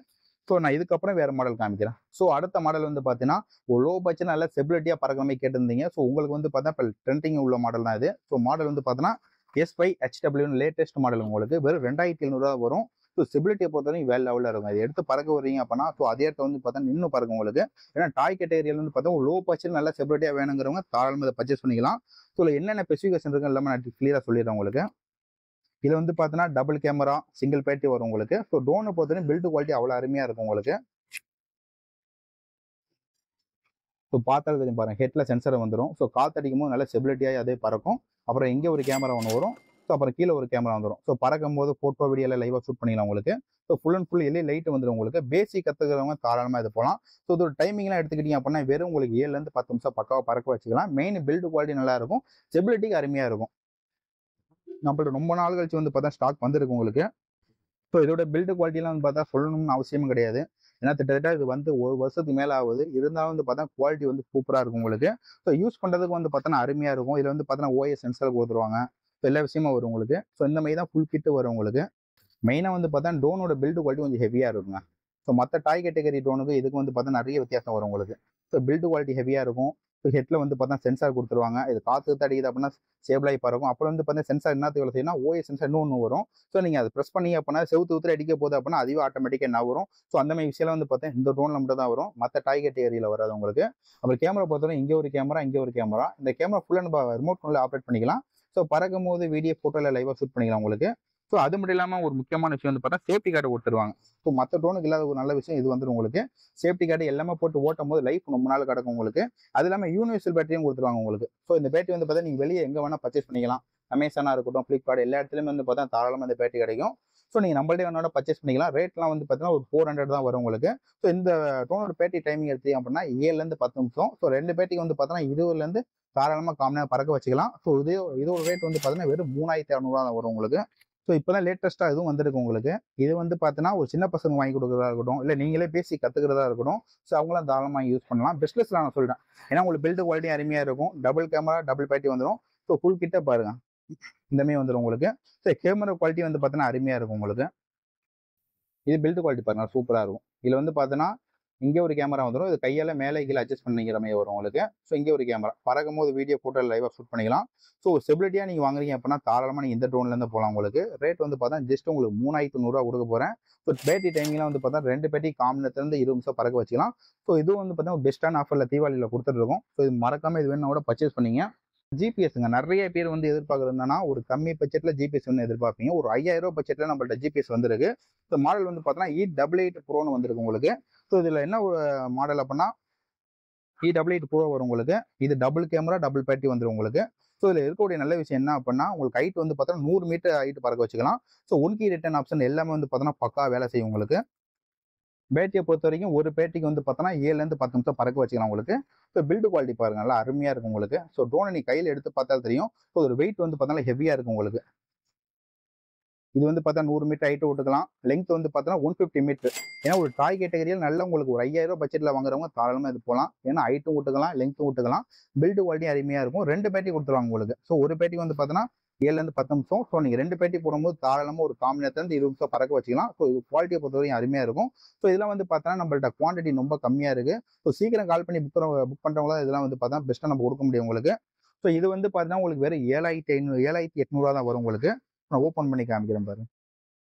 ஸோ நான் இதுக்கப்புறம் வேறு மாடல் காமிக்கிறேன். ஸோ அடுத்த மாடல் வந்து பார்த்தீங்கன்னா ஒரு லோ பட்ஜெட் நல்ல ஸ்டெபிலிட்டியாக பறக்கிற மாதிரி கேட்டிருந்தீங்க. ஸோ உங்களுக்கு வந்து பார்த்தா இப்போ ட்ரெண்டிங் உள்ள மாடல் தான் இது. ஸோ மாடல் வந்து பார்த்தீங்கன்னா S5HW லேட்டஸ்ட் மாடல் உங்களுக்கு வெறும் 2700 வரும். ஸோ ஸ்டெபிலிட்டியை பொறுத்தவரைக்கும் வேல் லெவலில் இருக்கும். அது எடுத்து பறக்க வரீங்க அப்படின்னா ஸோ அதே இடத்த வந்து பார்த்தா இன்னும் பறக்கும் உங்களுக்கு. ஏன்னா டாய் கேட்டகரியில் வந்து பார்த்தா ஒரு லோ பட்ஜெட் நல்ல ஸ்டெபிலிட்டியாக வேணுங்கிறவங்க தாராளமாக இதை பர்ச்சேஸ் பண்ணிக்கலாம். ஸோ என்னென்ன ஸ்பெசிஃபிகேஷன் இருக்கு எல்லாமே நான் கிளியராக சொல்லிடுறேன் உங்களுக்கு. இதில் வந்து பார்த்தீங்கன்னா டபுள் கேமரா சிங்கிள் பேட்டரி வரும் உங்களுக்கு. ஸோ ட்ரோனை பொறுத்தவரைக்கும் பில்டு குவாலிட்டி அவ்வளோ அருமையாக இருக்கும் உங்களுக்கு. ஸோ பார்த்தாலும் தெரியும் பாருங்க, ஹெட்டில் சென்சர் வந்துடும். ஸோ காற்றடிக்கும் போது நல்ல ஸ்டெபிலிட்டியாக அதே பறக்கும். அப்புறம் இங்கே ஒரு கேமரா ஒன்று வரும். ஸோ அப்புறம் கீழே ஒரு கேமரா வந்துடும். ஸோ பறக்கும் போது ஃபோட்டோ வீடியோவில் லைவாக ஷூட் பண்ணிக்கலாம் உங்களுக்கு. So full and full LED light வந்துடும் உங்களுக்கு. பேசிக் கற்றுக்கிறவங்க தாராளமாக இது போகலாம். ஸோ இதோட டைமிங்லாம் எடுத்துக்கிட்டீங்க அப்படின்னா வெறும் உங்களுக்கு 7லேருந்து 10 நிமிஷம் பக்காவாக பறக்க வச்சுக்கலாம். மெயின் பில்டு குவாலிட்டி நல்லா இருக்கும், ஸ்டெபிலிட்டிக்கு அருமையாக இருக்கும். நம்மள்ட்ட ரொம்ப நாள் கழிச்சு வந்து பார்த்தா ஸ்டாக் வந்துருக்கு உங்களுக்கு. ஸோ இதோட பில்டு குவாலிட்டிலாம் வந்து பார்த்தா சொல்லணும்னு அவசியமும் கிடையாது. ஏன்னா கிட்டத்தட்ட இது வந்து 1 வருஷத்துக்கு மேலே ஆகுது. இருந்தாலும் வந்து பார்த்தா குவாலிட்டி வந்து சூப்பராக இருக்கும் உங்களுக்கு. ஸோ யூஸ் பண்ணுறதுக்கு வந்து பார்த்தோன்னா அருமையாக இருக்கும். இதில் வந்து பார்த்தோன்னா ஓஎஸ் சென்சர் கொடுத்துருவாங்க. ஸோ எல்லா விஷயமும் வரும் உங்களுக்கு. ஸோ இந்த மாதிரி தான் ஃபுல் கிட்டு வரும் உங்களுக்கு. மெயினாக வந்து பார்த்தா ட்ரோனோட பில்டு குவாலிட்டி கொஞ்சம் ஹெவியாக இருக்குங்க. ஸோ மற்ற டாய் கேட்டகரி ட்ரோனுக்கு இதுக்கு வந்து பார்த்தா நிறைய வித்தியாசம் வரும் உங்களுக்கு. ஸோ பில்டு குவாலிட்டி ஹெவியாக இருக்கும். ஸோ ஹெட்டில் வந்து பார்த்தா சென்சார் கொடுத்துருவாங்க. இது காற்று அடிக்குது அப்படின்னா ஸ்டேபிளாகி பறக்கும். அப்புறம் வந்து பார்த்தா சென்சார் என்னத்துக்கு வேலை செய்யணும், ஓஎஸ் சென்சார் இன்னொன்று வரும். ஸோ நீங்கள் அதை ப்ரெஸ் பண்ணி அப்படின்னா செவுத்து ஊற்றி அடிக்க போகுது அப்படின்னா அதுவே ஆட்டோமேட்டிக்காக என்ன வரும். ஸோ அந்த மாதிரி விஷயம் வந்து பார்த்தா இந்த ட்ரோனில் மட்டும் தான் வரும், மற்ற டாய் கேட்டகரியில் வராது உங்களுக்கு. அப்புறம் கேமரா பொறுத்தவரை இங்கே ஒரு கேமரா, இங்கே ஒரு கேமரா. இந்த கேமரா ஃபுல்லாக நம்ம ரிமோட் ஃபோனில் ஆப்ரேட் பண்ணிக்கலாம். ஸோ பறக்கும் போது வீடியோ ஃபோட்டோவில் லைவாக ஷூட் பண்ணிக்கலாம் உங்களுக்கு. ஸோ அது மட்டும் இல்லாமல் ஒரு முக்கியமான விஷயம் வந்து பார்த்தா சேஃப்டி கார்டு கொடுத்துருவாங்க. ஸோ மற்ற ட்ரோனுக்கு இல்லாத ஒரு நல்ல விஷயம் இது வந்துடும் உங்களுக்கு. சேஃப்டி கார்டு எல்லாமே போட்டு ஓட்டும் போது லைஃப் ரொம்ப நாள் கிடக்கும் உங்களுக்கு. அது இல்லாமல் யூனிவர்சல் பேட்டரியும் கொடுத்துருவாங்க உங்களுக்கு. ஸோ இந்த பேட்டரி வந்து பார்த்தா நீங்கள் வெளியே எங்கே வேணால் பர்ச்சேஸ் பண்ணிக்கலாம். அமேசானாக இருக்கட்டும், ஃப்ளிப்கார்ட் எல்லா இடத்துலையுமே வந்து பார்த்தா தாராளமாக இந்த பேட்டரி கிடைக்கும். ஸோ நீங்கள் நம்மள்டே வேணாலும் பர்ச்சேஸ் பண்ணிக்கலாம். ரேட்லாம் வந்து பார்த்தீங்கன்னா ஒரு 400 தான் வரும் உங்களுக்கு. ஸோ இந்த ட்ரோனோட பேட்டரி டைமிங் எடுத்தீங்க அப்படின்னா 7லேருந்து 10 நிமிஷம். ஸோ 2 பேட்டரிக்கு வந்து பார்த்தோன்னா 20லேருந்து தாராளமாக காமனாக பறக்க வச்சுக்கலாம். ஸோ இதோட ரேட் வந்து பார்த்தீங்கன்னா வெறும் 3600 தான் வரும் உங்களுக்கு. ஸோ இப்போ தான் லேட்டஸ்ட்டாக இதுவும் வந்திருக்கு உங்களுக்கு. இது வந்து பார்த்தீங்கன்னா ஒரு சின்ன பசங்க வாங்கி கொடுக்குறதா இருக்கட்டும், இல்லை நீங்களே பேசி கற்றுக்கிறதா இருக்கட்டும், ஸோ அவங்களாம் தாராளமாக யூஸ் பண்ணலாம். பெஸ்ட்லெஸ்ல நான் சொல்கிறேன். ஏன்னா உங்களுக்கு பில்டு குவாலிட்டி அருமையாக இருக்கும். டபுள் கேமரா, டபுள் பேட்டரி வந்துடும். ஸோ ஃபுல் கிட்ட பாருங்க, இந்தமாரி வந்துடும் உங்களுக்கு. ஸோ கேமரா குவாலிட்டி வந்து பார்த்தீங்கன்னா அருமையாக இருக்கும் உங்களுக்கு. இது பில்டு குவாலிட்டி பாருங்க சூப்பராக இருக்கும். இதில் வந்து பார்த்தீங்கன்னா இங்கே ஒரு கேமரா வந்துடும். இது கையால் மேலே கீழே அட்ஜஸ்ட் பண்ணிக்கிற மாதிரி வரும் உங்களுக்கு. ஸோ இங்கே ஒரு கேமரா பறக்கும் போது வீடியோ ஃபோட்டோ லைவாக ஷூட் பண்ணிக்கலாம். ஸோ ஸ்டெபிலிட்டியாக நீங்கள் வாங்குறீங்க அப்படின்னா தாராளமாக நீங்கள் இந்த ட்ரோன்லேருந்து போகலாம் உங்களுக்கு. ரேட் வந்து பார்த்தா ஜஸ்ட் உங்களுக்கு 3800 கொடுக்க போகிறேன். ஸோ பேட்டரி டைமிங்லாம் வந்து பார்த்தா 2 பேட்டரி காமனத்துலேருந்து 20 நிமிஷம் பறக்க வச்சுக்கலாம். ஸோ இதுவும் வந்து பார்த்தீங்கன்னா பெஸ்ட்டான ஆஃபரில் தீபாவளியில் கொடுத்துட்ருக்கோம். ஸோ இது மறக்காமல் இது வேணும் கூட பர்ச்சேஸ் பண்ணிங்க. ஜிபிஎஸ்ங்க நிறைய பேர் வந்து எதிர்பார்க்குறதுனா ஒரு கம்மி பட்ஜெட்டில் ஜிபிஎஸ் வந்து எதிர்பார்ப்பீங்க. ஒரு 5000 பட்ஜெட்டில் நம்மள்ட்ட ஜிபிஎஸ் வந்துருக்கு. ஸோ மாடல் வந்து பார்த்தோன்னா E88 ப்ரோன்னு வந்துருக்கு உங்களுக்கு. ஸோ இதில் என்ன ஒரு மாடல் அப்படின்னா E88 ப்ரோ வரும் உங்களுக்கு. இது டபுள் கேமரா, டபுள் பேட்டரி வந்துடும் உங்களுக்கு. ஸோ இதில் இருக்கக்கூடிய நல்ல விஷயம் என்ன அப்படின்னா உங்களுக்கு ஹைட் வந்து பார்த்தோன்னா 100 மீட்டர் ஹைட் பறக்க வச்சுக்கலாம். So one key return option எல்லாமே வந்து பார்த்தோன்னா பக்கா வேலை செய்யும் உங்களுக்கு. பேட்டரியை பொறுத்த வரைக்கும் ஒரு பேட்டரிக்கு வந்து பார்த்தோன்னா 7லேருந்து 10 நிமிஷம் பறக்க வச்சுக்கலாம் உங்களுக்கு. ஸோ பில்டு குவாலிட்டி பாருங்க நல்லா அருமையாக இருக்கும் உங்களுக்கு. ஸோ ட்ரோனை நீ கையில் எடுத்து பார்த்தாலும் தெரியும். ஸோ ஒரு வெயிட் வந்து பார்த்தோன்னா ஹெவியாக இருக்கும் உங்களுக்கு. இது வந்து பார்த்தா 100 மீட்டர் ஹைட்டு விட்டுக்கலாம். லெங்த் வந்து பார்த்தோன்னா 150 மீட்டர். ஏன்னா ஒரு டாய் கேட்டகரியில் நல்ல உங்களுக்கு ஒரு 5000 பட்ஜெட்டில் வாங்குறவங்க தாராளமாக இது போகலாம். ஏன்னா ஹைட்டும் விட்டுக்கலாம், லெங்த்தும் விட்டுக்கலாம். பில்டு குவாலிட்டி அருமையாக இருக்கும். 2 பேட்டரி கொடுத்துருவாங்க உங்களுக்கு. ஸோ ஒரு பேட்டரி வந்து பார்த்தோன்னா 7லேருந்து 10 நிமிஷம். ஸோ நீங்கள் 2 பேட்டரி போடும்போது தாராளமாக ஒரு காமினத்துலேருந்து 20 நிமிஷம் பறக்க வச்சுக்கலாம். ஸோ இது குவாலிட்டியை பொறுத்தவரைக்கும் அருமையாக இருக்கும். ஸோ இதெல்லாம் வந்து பார்த்தோன்னா நம்மள்ட்ட குவான்டிட்டி ரொம்ப கம்மியாக இருக்குது. ஸோ சீக்கிரம் கால் பண்ணி புக் பண்ணுறவங்களாம் இதெல்லாம் வந்து பார்த்தா பெஸ்ட்டாக நம்ம கொடுக்க முடியும் உங்களுக்கு. ஸோ இது வந்து பார்த்தீங்கன்னா உங்களுக்கு வெறும் 7500 தான் வரும் உங்களுக்கு. நான் ஓப்பன் பண்ணி காமிக்கிறேன் பாருங்க.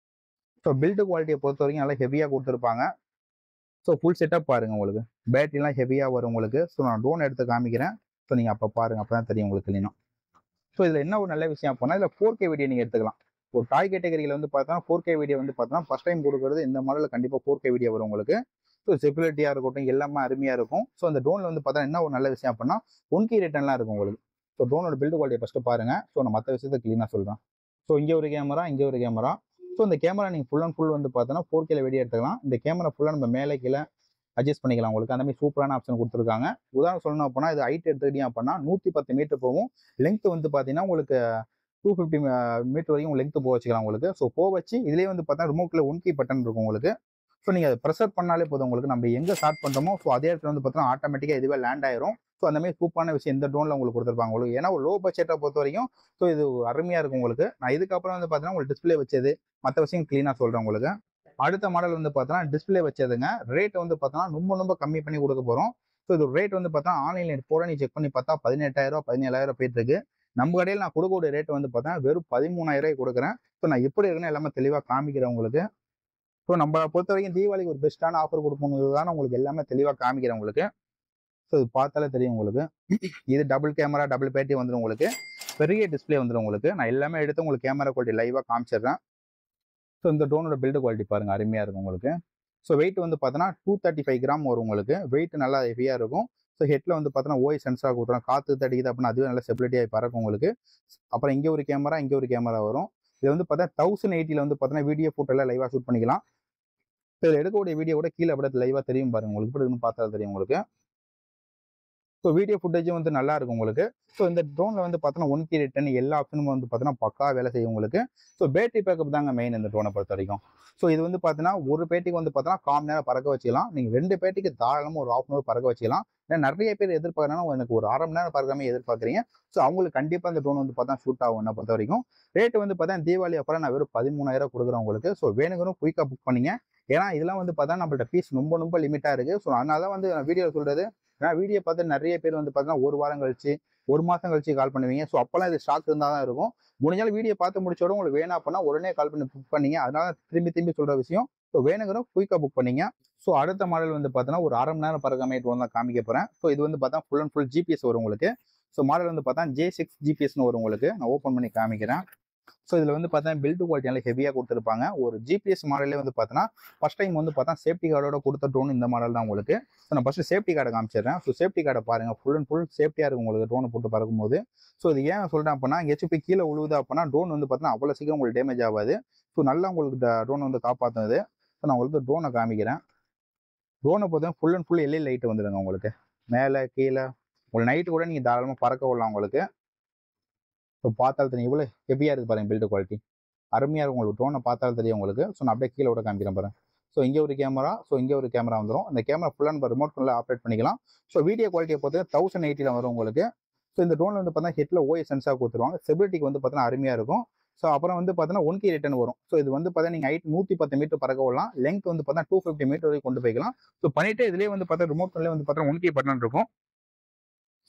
ஸோ பில்டு குவாலிட்டியை பொறுத்த வரைக்கும் நல்லா ஹெவியாக கொடுத்துருப்பாங்க. ஸோ ஃபுல் செட்டப் பாருங்கள் உங்களுக்கு. பேட்டரிலாம் ஹெவியாக வரும் உங்களுக்கு. ஸோ நான் ட்ரோன் எடுத்து காமிக்கிறேன். ஸோ நீங்கள் அப்போ பாருங்கள், அப்போ தான் தெரியும் உங்களுக்கு இல்லைன்னா. ஸோ இதில் என்ன ஒரு நல்ல விஷயம் அப்படின்னா இதில் 4K வீடியோ நீங்கள் எடுத்துக்கலாம். ஒரு டாய் கேட்டகரியில் வந்து பார்த்தோன்னா 4K வீடியோ வந்து பார்த்தோன்னா ஃபஸ்ட் டைம் கொடுக்குறது இந்த மாடலில் கண்டிப்பாக 4K வீடியோ வரும் உங்களுக்கு. ஸோ செக்யூரிட்டியாக இருக்கட்டும் எல்லாமே அருமையாக இருக்கும். ஸோ அந்த ட்ரோனில் வந்து பார்த்தா என்ன ஒரு நல்ல விஷயம் அப்படின்னா ஒன் கீ ரிட்டர்ன்லாம் இருக்கும் உங்களுக்கு. ஸோ ட்ரோனோட பில்டு குவாலிட்டியை ஃபஸ்ட்டு பாருங்கள். ஸோ நான் மற்ற விஷயத்தை க்ளீனாக சொல்கிறேன். ஸோ இங்கே ஒரு கேமரா, இங்கே ஒரு கேமரா. ஸோ இந்த கேமரா நீங்கள் ஃபுல் அண்ட் ஃபுல் வந்து பார்த்தோன்னா 4Kல வீடியோ எடுத்துக்கலாம். இந்த கேமரா ஃபுல்லாக நம்ம மேலே கீழே அட்ஜஸ்ட் பண்ணிக்கலாம் உங்களுக்கு. அந்த மாதிரி சூப்பரான ஆப்ஷன் கொடுத்துருக்காங்க. உதாரணம் சொல்லணும் அப்படின்னா இது ஹைட் எடுத்துக்கிட்டீங்க அப்படின்னா 110 மீட்டர் போகும். லெங்த் வந்து பார்த்தீங்கன்னா உங்களுக்கு 250 மீட்டர் வரைக்கும் லெங்த் போக வச்சுக்கலாம் உங்களுக்கு. ஸோ போக வச்சு இதுலேயே வந்து பார்த்தா ரிமோட்டில் ஒன் கீ பட்டன் இருக்கும் உங்களுக்கு. ஸோ நீங்கள் அதை ப்ரெஷர் பண்ணாலே போதும் உங்களுக்கு. நம்ம எங்கே ஸ்டார்ட் பண்ணுறோமோ ஸோ அதே இடத்துல வந்து பார்த்தோன்னா ஆட்டோமேட்டிக்காக இதுவே லேண்ட் ஆயிரும். ஸோ அந்த மாதிரி சூப்பரான விஷயம் இந்த ட்ரோனில் உங்களுக்கு கொடுத்துருப்பாங்க உங்களுக்கு. ஏன்னா ஒரு லோ பட்ஜெட்டை பொறுத்த வரைக்கும் ஸோ இது அருமையாக இருக்கும் உங்களுக்கு. நான் இதுக்கப்புறம் வந்து பார்த்தீங்கன்னா உங்களுக்கு டிஸ்பிளே வச்சது மற்ற விஷயம் க்ளீனாக சொல்கிறேன் உங்களுக்கு. அடுத்த மாடல் வந்து பார்த்தோன்னா டிஸ்பிளே வச்சதுங்க. ரேட் வந்து பார்த்தோன்னா ரொம்ப கம்மி பண்ணி கொடுக்க போகிறோம். ஸோ இது ரேட் வந்து பார்த்தா ஆன்லைனில் போட நீ செக் பண்ணி பார்த்தா 18000 17000 போயிட்டு இருக்கு. நம்ம கடையில் நான் கொடுக்கக்கூடிய ரேட் வந்து பார்த்தா வெறும் 13000 கொடுக்குறேன். ஸோ நான் எப்படி இருக்குன்னு எல்லாமே தெளிவாக காமிக்கிறேன் உங்களுக்கு. ஸோ நம்ம பொறுத்த வரைக்கும் தீபாவளிக்கு ஒரு பெஸ்ட்டான ஆஃபர் கொடுக்கணுங்கிறது தான் உங்களுக்கு எல்லாமே தெளிவாக காமிக்கிறேன் உங்களுக்கு. ஸோ இது பார்த்தாலே தெரியும் உங்களுக்கு. இது டபுள் கேமரா, டபுள் பேட்டரி வந்துடும் உங்களுக்கு. பெரிய டிஸ்பிளே வந்துடும் உங்களுக்கு. நான் எல்லாமே எடுத்து உங்களுக்கு கேமரா குவாலிட்டி லைவாக காமிச்சிடுறேன். ஸோ இந்த ட்ரோனோட பில்டு குவாலிட்டி பாருங்கள், அருமையாக இருக்கும் உங்களுக்கு. ஸோ வெயிட் வந்து பார்த்தோன்னா 235 கிராம் வரும் உங்களுக்கு. வெயிட் நல்லா ஹெவியாக இருக்கும். ஸோ ஹெட்டில் வந்து பார்த்தோன்னா ஓஎஸ் சென்சார் கொடுத்துரும். காற்று தடிக்குது அப்படின்னா அதுவே நல்லா ஸ்டெபிலிட்டியாக பறக்கும் உங்களுக்கு. அப்புறம் இங்கே ஒரு கேமரா, இங்கே ஒரு கேமரா வரும். இது வந்து பார்த்தா 1080 வந்து பார்த்தோன்னா வீடியோ ஃபோட்டோலாம் லைவாக ஷூட் பண்ணிக்கலாம். இதில் எடுக்கக்கூடிய வீடியோ கூட கீழே அப்படியே லைவாக தெரியும் பாருங்கள் உங்களுக்கு. இப்படி இருக்குன்னு பார்த்தா தெரியும் உங்களுக்கு. ஸோ வீடியோ ஃபுட்டேஜும் வந்து நல்லா இருக்கும் உங்களுக்கு. ஸோ இந்த ட்ரோனில் வந்து பார்த்தோன்னா 1K ரிட்டர்ன் எல்லா ஆப்ஷனும் வந்து பார்த்தோன்னா பக்கா வேலை செய்யும் உங்களுக்கு. ஸோ பேட்டரி பேக்கப் தாங்க மெயின் இந்த ட்ரோனை பொறுத்த வரைக்கும். ஸோ இது வந்து பார்த்தீங்கன்னா ஒரு பேட்டிக்கு வந்து பார்த்தோன்னா 1/4 நேரம் பறக்க வச்சுக்கலாம். நீங்கள் 2 பேட்டிக்கு தாராளமாக ஒரு 1/2 hour பறக்க வச்சுக்கலாம். ஏன்னா நிறைய பேர் எதிர்பார்க்குறாங்கன்னா எனக்கு ஒரு 1/2 மணி நேரம் பறக்காம எதிர்பார்க்குறீங்க. ஸோ அவங்களுக்கு கண்டிப்பாக இந்த ட்ரோன் வந்து பார்த்தா ஷூட் ஆகும் என்னை பொறுத்த வரைக்கும். ரேட்டு வந்து பார்த்தா தீபாவளி அப்புறம் நான் வெறும் 13,000 கொடுக்குறேன் உங்களுக்கு. ஸோ வேணுங்கிறோம் குயிக்காக புக் பண்ணிங்க. ஏன்னா இதெல்லாம் வந்து பார்த்தா நம்மள்ட்ட பீஸ் ரொம்ப லிமிட்டாக இருக்குது. ஸோ அதனால தான் வந்து நான் வீடியோ சொல்கிறது. ஏன்னா வீடியோ பார்த்து நிறைய பேர் வந்து பார்த்தீங்கன்னா 1 வாரம் கழிச்சு 1 மாதம் கழிச்சு கால் பண்ணுவீங்க. ஸோ அப்போல்லாம் இது ஸ்டாக் இருந்தால் தான் இருக்கும். முடிஞ்சாலும் வீடியோ பார்த்து முடிச்சோட உங்களுக்கு வேணா அப்படின்னா உடனே கால் பண்ணி புக் பண்ணீங்க. அதனால திரும்பி சொல்கிற விஷயம். ஸோ வேணுங்கிறோம் குயிக்காக புக் பண்ணீங்க. ஸோ அடுத்த மாடல் வந்து பார்த்தீங்கன்னா ஒரு 1/2 மணி நேரம் பறக்காம ட்ரோன் தான் காமிக்க போகிறேன். ஸோ இது வந்து பார்த்தா ஃபுல் அண்ட் ஃபுல் ஜிபிஎஸ் வரும் உங்களுக்கு. ஸோ மாடல் வந்து பார்த்தா J6 ஜிபிஎஸ்னு வரும் உங்களுக்கு. நான் ஓப்பன் பண்ணி காமிக்கிறேன். ஸோ இதில் வந்து பார்த்தா பில்டு குவாலிட்டி நல்லா ஹெவியாக கொடுத்துருப்பாங்க. ஒரு ஜிபிஎஸ் மாடலே வந்து பார்த்தோன்னா ஃபஸ்ட் டைம் வந்து பார்த்தா சேஃப்டி கார்டோட கொடுத்த ட்ரோன் இந்த மாடல் தான் உங்களுக்கு. ஸோ நான் ஃபஸ்ட்டு சேஃப்டி கார்டை காமிச்சிடுறேன். ஸோ சேஃப்டி கார்டை பாருங்கள், ஃபுல் அண்ட் ஃபுல் சேஃப்டியாக இருக்கும் உங்களுக்கு ட்ரோனை போட்டு பறக்கும்போது. ஸோ இது ஏன் சொல்கிறேன் அப்படின்னா எங்கேயாச்சும் போய் கீழே விழுவுது அப்படின்னா ட்ரோன் வந்து பார்த்தீங்கன்னா அவ்வளோ சீக்கிரம் உங்களுக்கு டேமேஜ் ஆகாது. ஸோ நல்லா உங்களுக்கு ட்ரோன் வந்து காப்பாற்றுனது. ஸோ நான் உங்களுக்கு ட்ரோனை காமிக்கிறேன். ட்ரோனை பொறுத்தவரை full and full LED light வந்துடுங்க உங்களுக்கு. மேலே கீழே உங்களுக்கு நைட்டு கூட நீங்கள் தாராளமாக பறக்க விடலாம் உங்களுக்கு. ஸோ பார்த்தாலும் தெரியும் இவ்வளோ ஹெவியாக இருக்குது பாருங்கள் பில்டு குவாலிட்டி. அருமையாக இருக்கும் உங்களுக்கு. ட்ரோனை பார்த்தாலும் தெரியும் உங்களுக்கு. ஸோ நான் அப்படியே கீழே கூட காமிக்கிறேன் பாருங்கள். ஸோ இங்கே ஒரு கேமரா, ஸோ இங்கே ஒரு கேமரா வந்துடும். இந்த கேமரா ஃபுல்லாக நம்ம ரிமோட் கண்ட்ரோலில் ஆப்ரேட் பண்ணிக்கலாம். ஸோ வீடியோ குவாலிட்டியை பொறுத்து 1080 வரும் உங்களுக்கு. ஸோ இந்த ட்ரோனில் வந்து பார்த்தீங்கன்னா ஹெட்டில் ஓஎஸ் சென்சார் கொடுத்துருவாங்க. ஸ்டெபிலிட்டிக்கு வந்து பார்த்தீங்கன்னா அருமையாக இருக்கும். ஸோ அப்புறம் வந்து பார்த்தீங்கன்னா 1K ரிட்டர்ன் வரும். ஸோ இது வந்து பார்த்தீங்கன்னா நீங்கள் ஹைட் 110 மீட்டர் பறக்க விடலாம். லெங்க் வந்து பார்த்தீங்கன்னா 250 மீட்டர் வரைக்கும் கொண்டு போய்க்கலாம். ஸோ பண்ணிட்டு இதுலேயே வந்து பார்த்தா ரிமோட் கண்ட்ரோலே வந்து பார்த்தீங்கன்னா 1K பட்டன் இருக்கும்.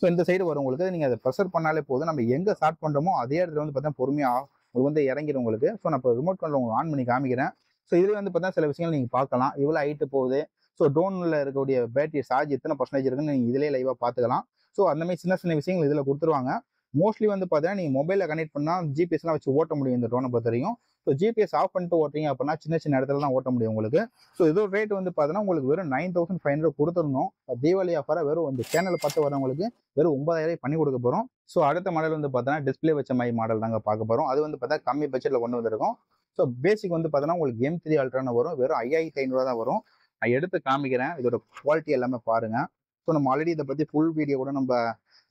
ஸோ இந்த சைடு வரும் உங்களுக்கு. நீங்கள் அதை ப்ரெஷர் பண்ணாலே போதும். நம்ம எங்கே ஸ்டார்ட் பண்ணுறோமோ அதே இடத்துல வந்து பார்த்தீங்கன்னா பொறுமையாக உங்களுக்கு வந்து இறங்கிடும் உங்களுக்கு. ஸோ நான் இப்போ ரிமோட் கண்ட்ரோல் உங்களுக்கு ஆன் பண்ணி காமிக்கிறேன். ஸோ இதுலேயே வந்து பார்த்தீங்கன்னா சில விஷயங்கள் நீங்கள் பார்க்கலாம். இவ்வளோ ஹைட்டு போகுது. ஸோ ட்ரோனில் இருக்கக்கூடிய பேட்டரி சார்ஜ் எத்தனை % இருக்குன்னு நீங்கள் இதிலே லைவாக பார்த்துக்கலாம். ஸோ அந்த மாதிரி சின்ன விஷயங்கள் இதில் கொடுத்துருவாங்க. மோஸ்ட்லி வந்து பார்த்தீங்கன்னா நீங்கள் மொபைலில் கனெக்ட் பண்ணால் ஜிபிஎஸ்லாம் வச்சு ஓட்ட முடியும் இந்த ட்ரோனை பொறுத்த வரைக்கும். ஸோ ஜிபிஎஸ் ஆஃப் பண்ணிட்டு ஓட்டுறீங்க அப்படின்னா சின்ன இடத்துல தான் ஓட்ட முடியும் உங்களுக்கு. ஸோ இதோட ரேட் வந்து பார்த்தீங்கன்னா உங்களுக்கு வெறும் 9,500 கொடுத்துருந்தோம். தீபாவளி ஆஃபராக வெறும் இந்த சேனலை பார்த்து வரவங்களுக்கு வெறும் 9,000 பண்ணி கொடுக்க போகிறோம். ஸோ அடுத்த மாடல் வந்து பார்த்தீங்கன்னா டிஸ்பிளே வச்ச மாதிரி மாடல் தாங்க பார்க்க போகிறோம். அது வந்து பார்த்தா கம்மி பட்ஜெட்டில் கொண்டு வந்திருக்கும். ஸோ பேசிக் வந்து பார்த்தீங்கன்னா உங்களுக்கு M3 அல்ட்ரான்னு வரும். வெறும் 5,500 தான் வரும். நான் எடுத்து காமிக்கிறேன். இதோட குவாலிட்டி எல்லாமே பாருங்கள். ஸோ நம்ம ஆல்ரெடி இதை பற்றி ஃபுல் வீடியோ கூட நம்ம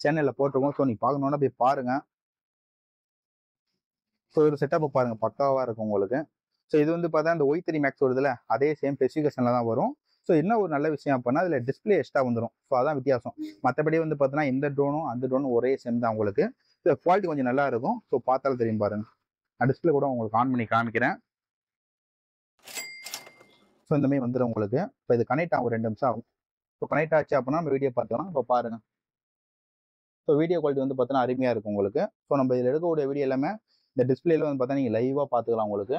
சேனலில் போட்டிருக்கோம். ஸோ நீங்கள் பார்க்கணுன்னா போய் பாருங்கள். ஸோ ஒரு செட்டப்பை பாருங்கள், பக்காவாக இருக்கும் உங்களுக்கு. ஸோ இது வந்து பார்த்தா இந்த Y3 Max வருதுல அதே சேம் ஸ்பெசிஃபிகேஷனில் தான் வரும். ஸோ என்ன ஒரு நல்ல விஷயம் அப்படின்னா அதில் டிஸ்பிளே எக்ஸ்ட்ரா வந்துடும். ஸோ அதான் வித்தியாசம். மற்றபடி வந்து பார்த்தீங்கன்னா இந்த ட்ரோனும் அந்த ட்ரோனும் ஒரே சேம் தான் உங்களுக்கு. ஸோ குவாலிட்டி கொஞ்சம் நல்லா இருக்கும். ஸோ பார்த்தாலும் தெரியும் பாருங்கள். நான் டிஸ்பிளே கூட உங்களுக்கு ஆன் பண்ணி காமிக்கிறேன். ஸோ இந்த மாதிரி வந்துடும் உங்களுக்கு. இப்போ இது கனெக்ட் ஆகும் 2 நிமிஷம் ஆகும். இப்போ கனெக்ட் ஆச்சு அப்படின்னா நம்ம வீடியோ பார்த்துக்கலாம். இப்போ பாருங்கள். ஸோ வீடியோ குவாலிட்டி வந்து பார்த்தீங்கன்னா அருமையாக இருக்கும் உங்களுக்கு. ஸோ நம்ம இதில் எடுக்கக்கூடிய வீடியோ எல்லாமே இந்த டிஸ்பிளேல வந்து பார்த்தா நீங்கள் லைவாக பார்த்துக்கலாம் உங்களுக்கு.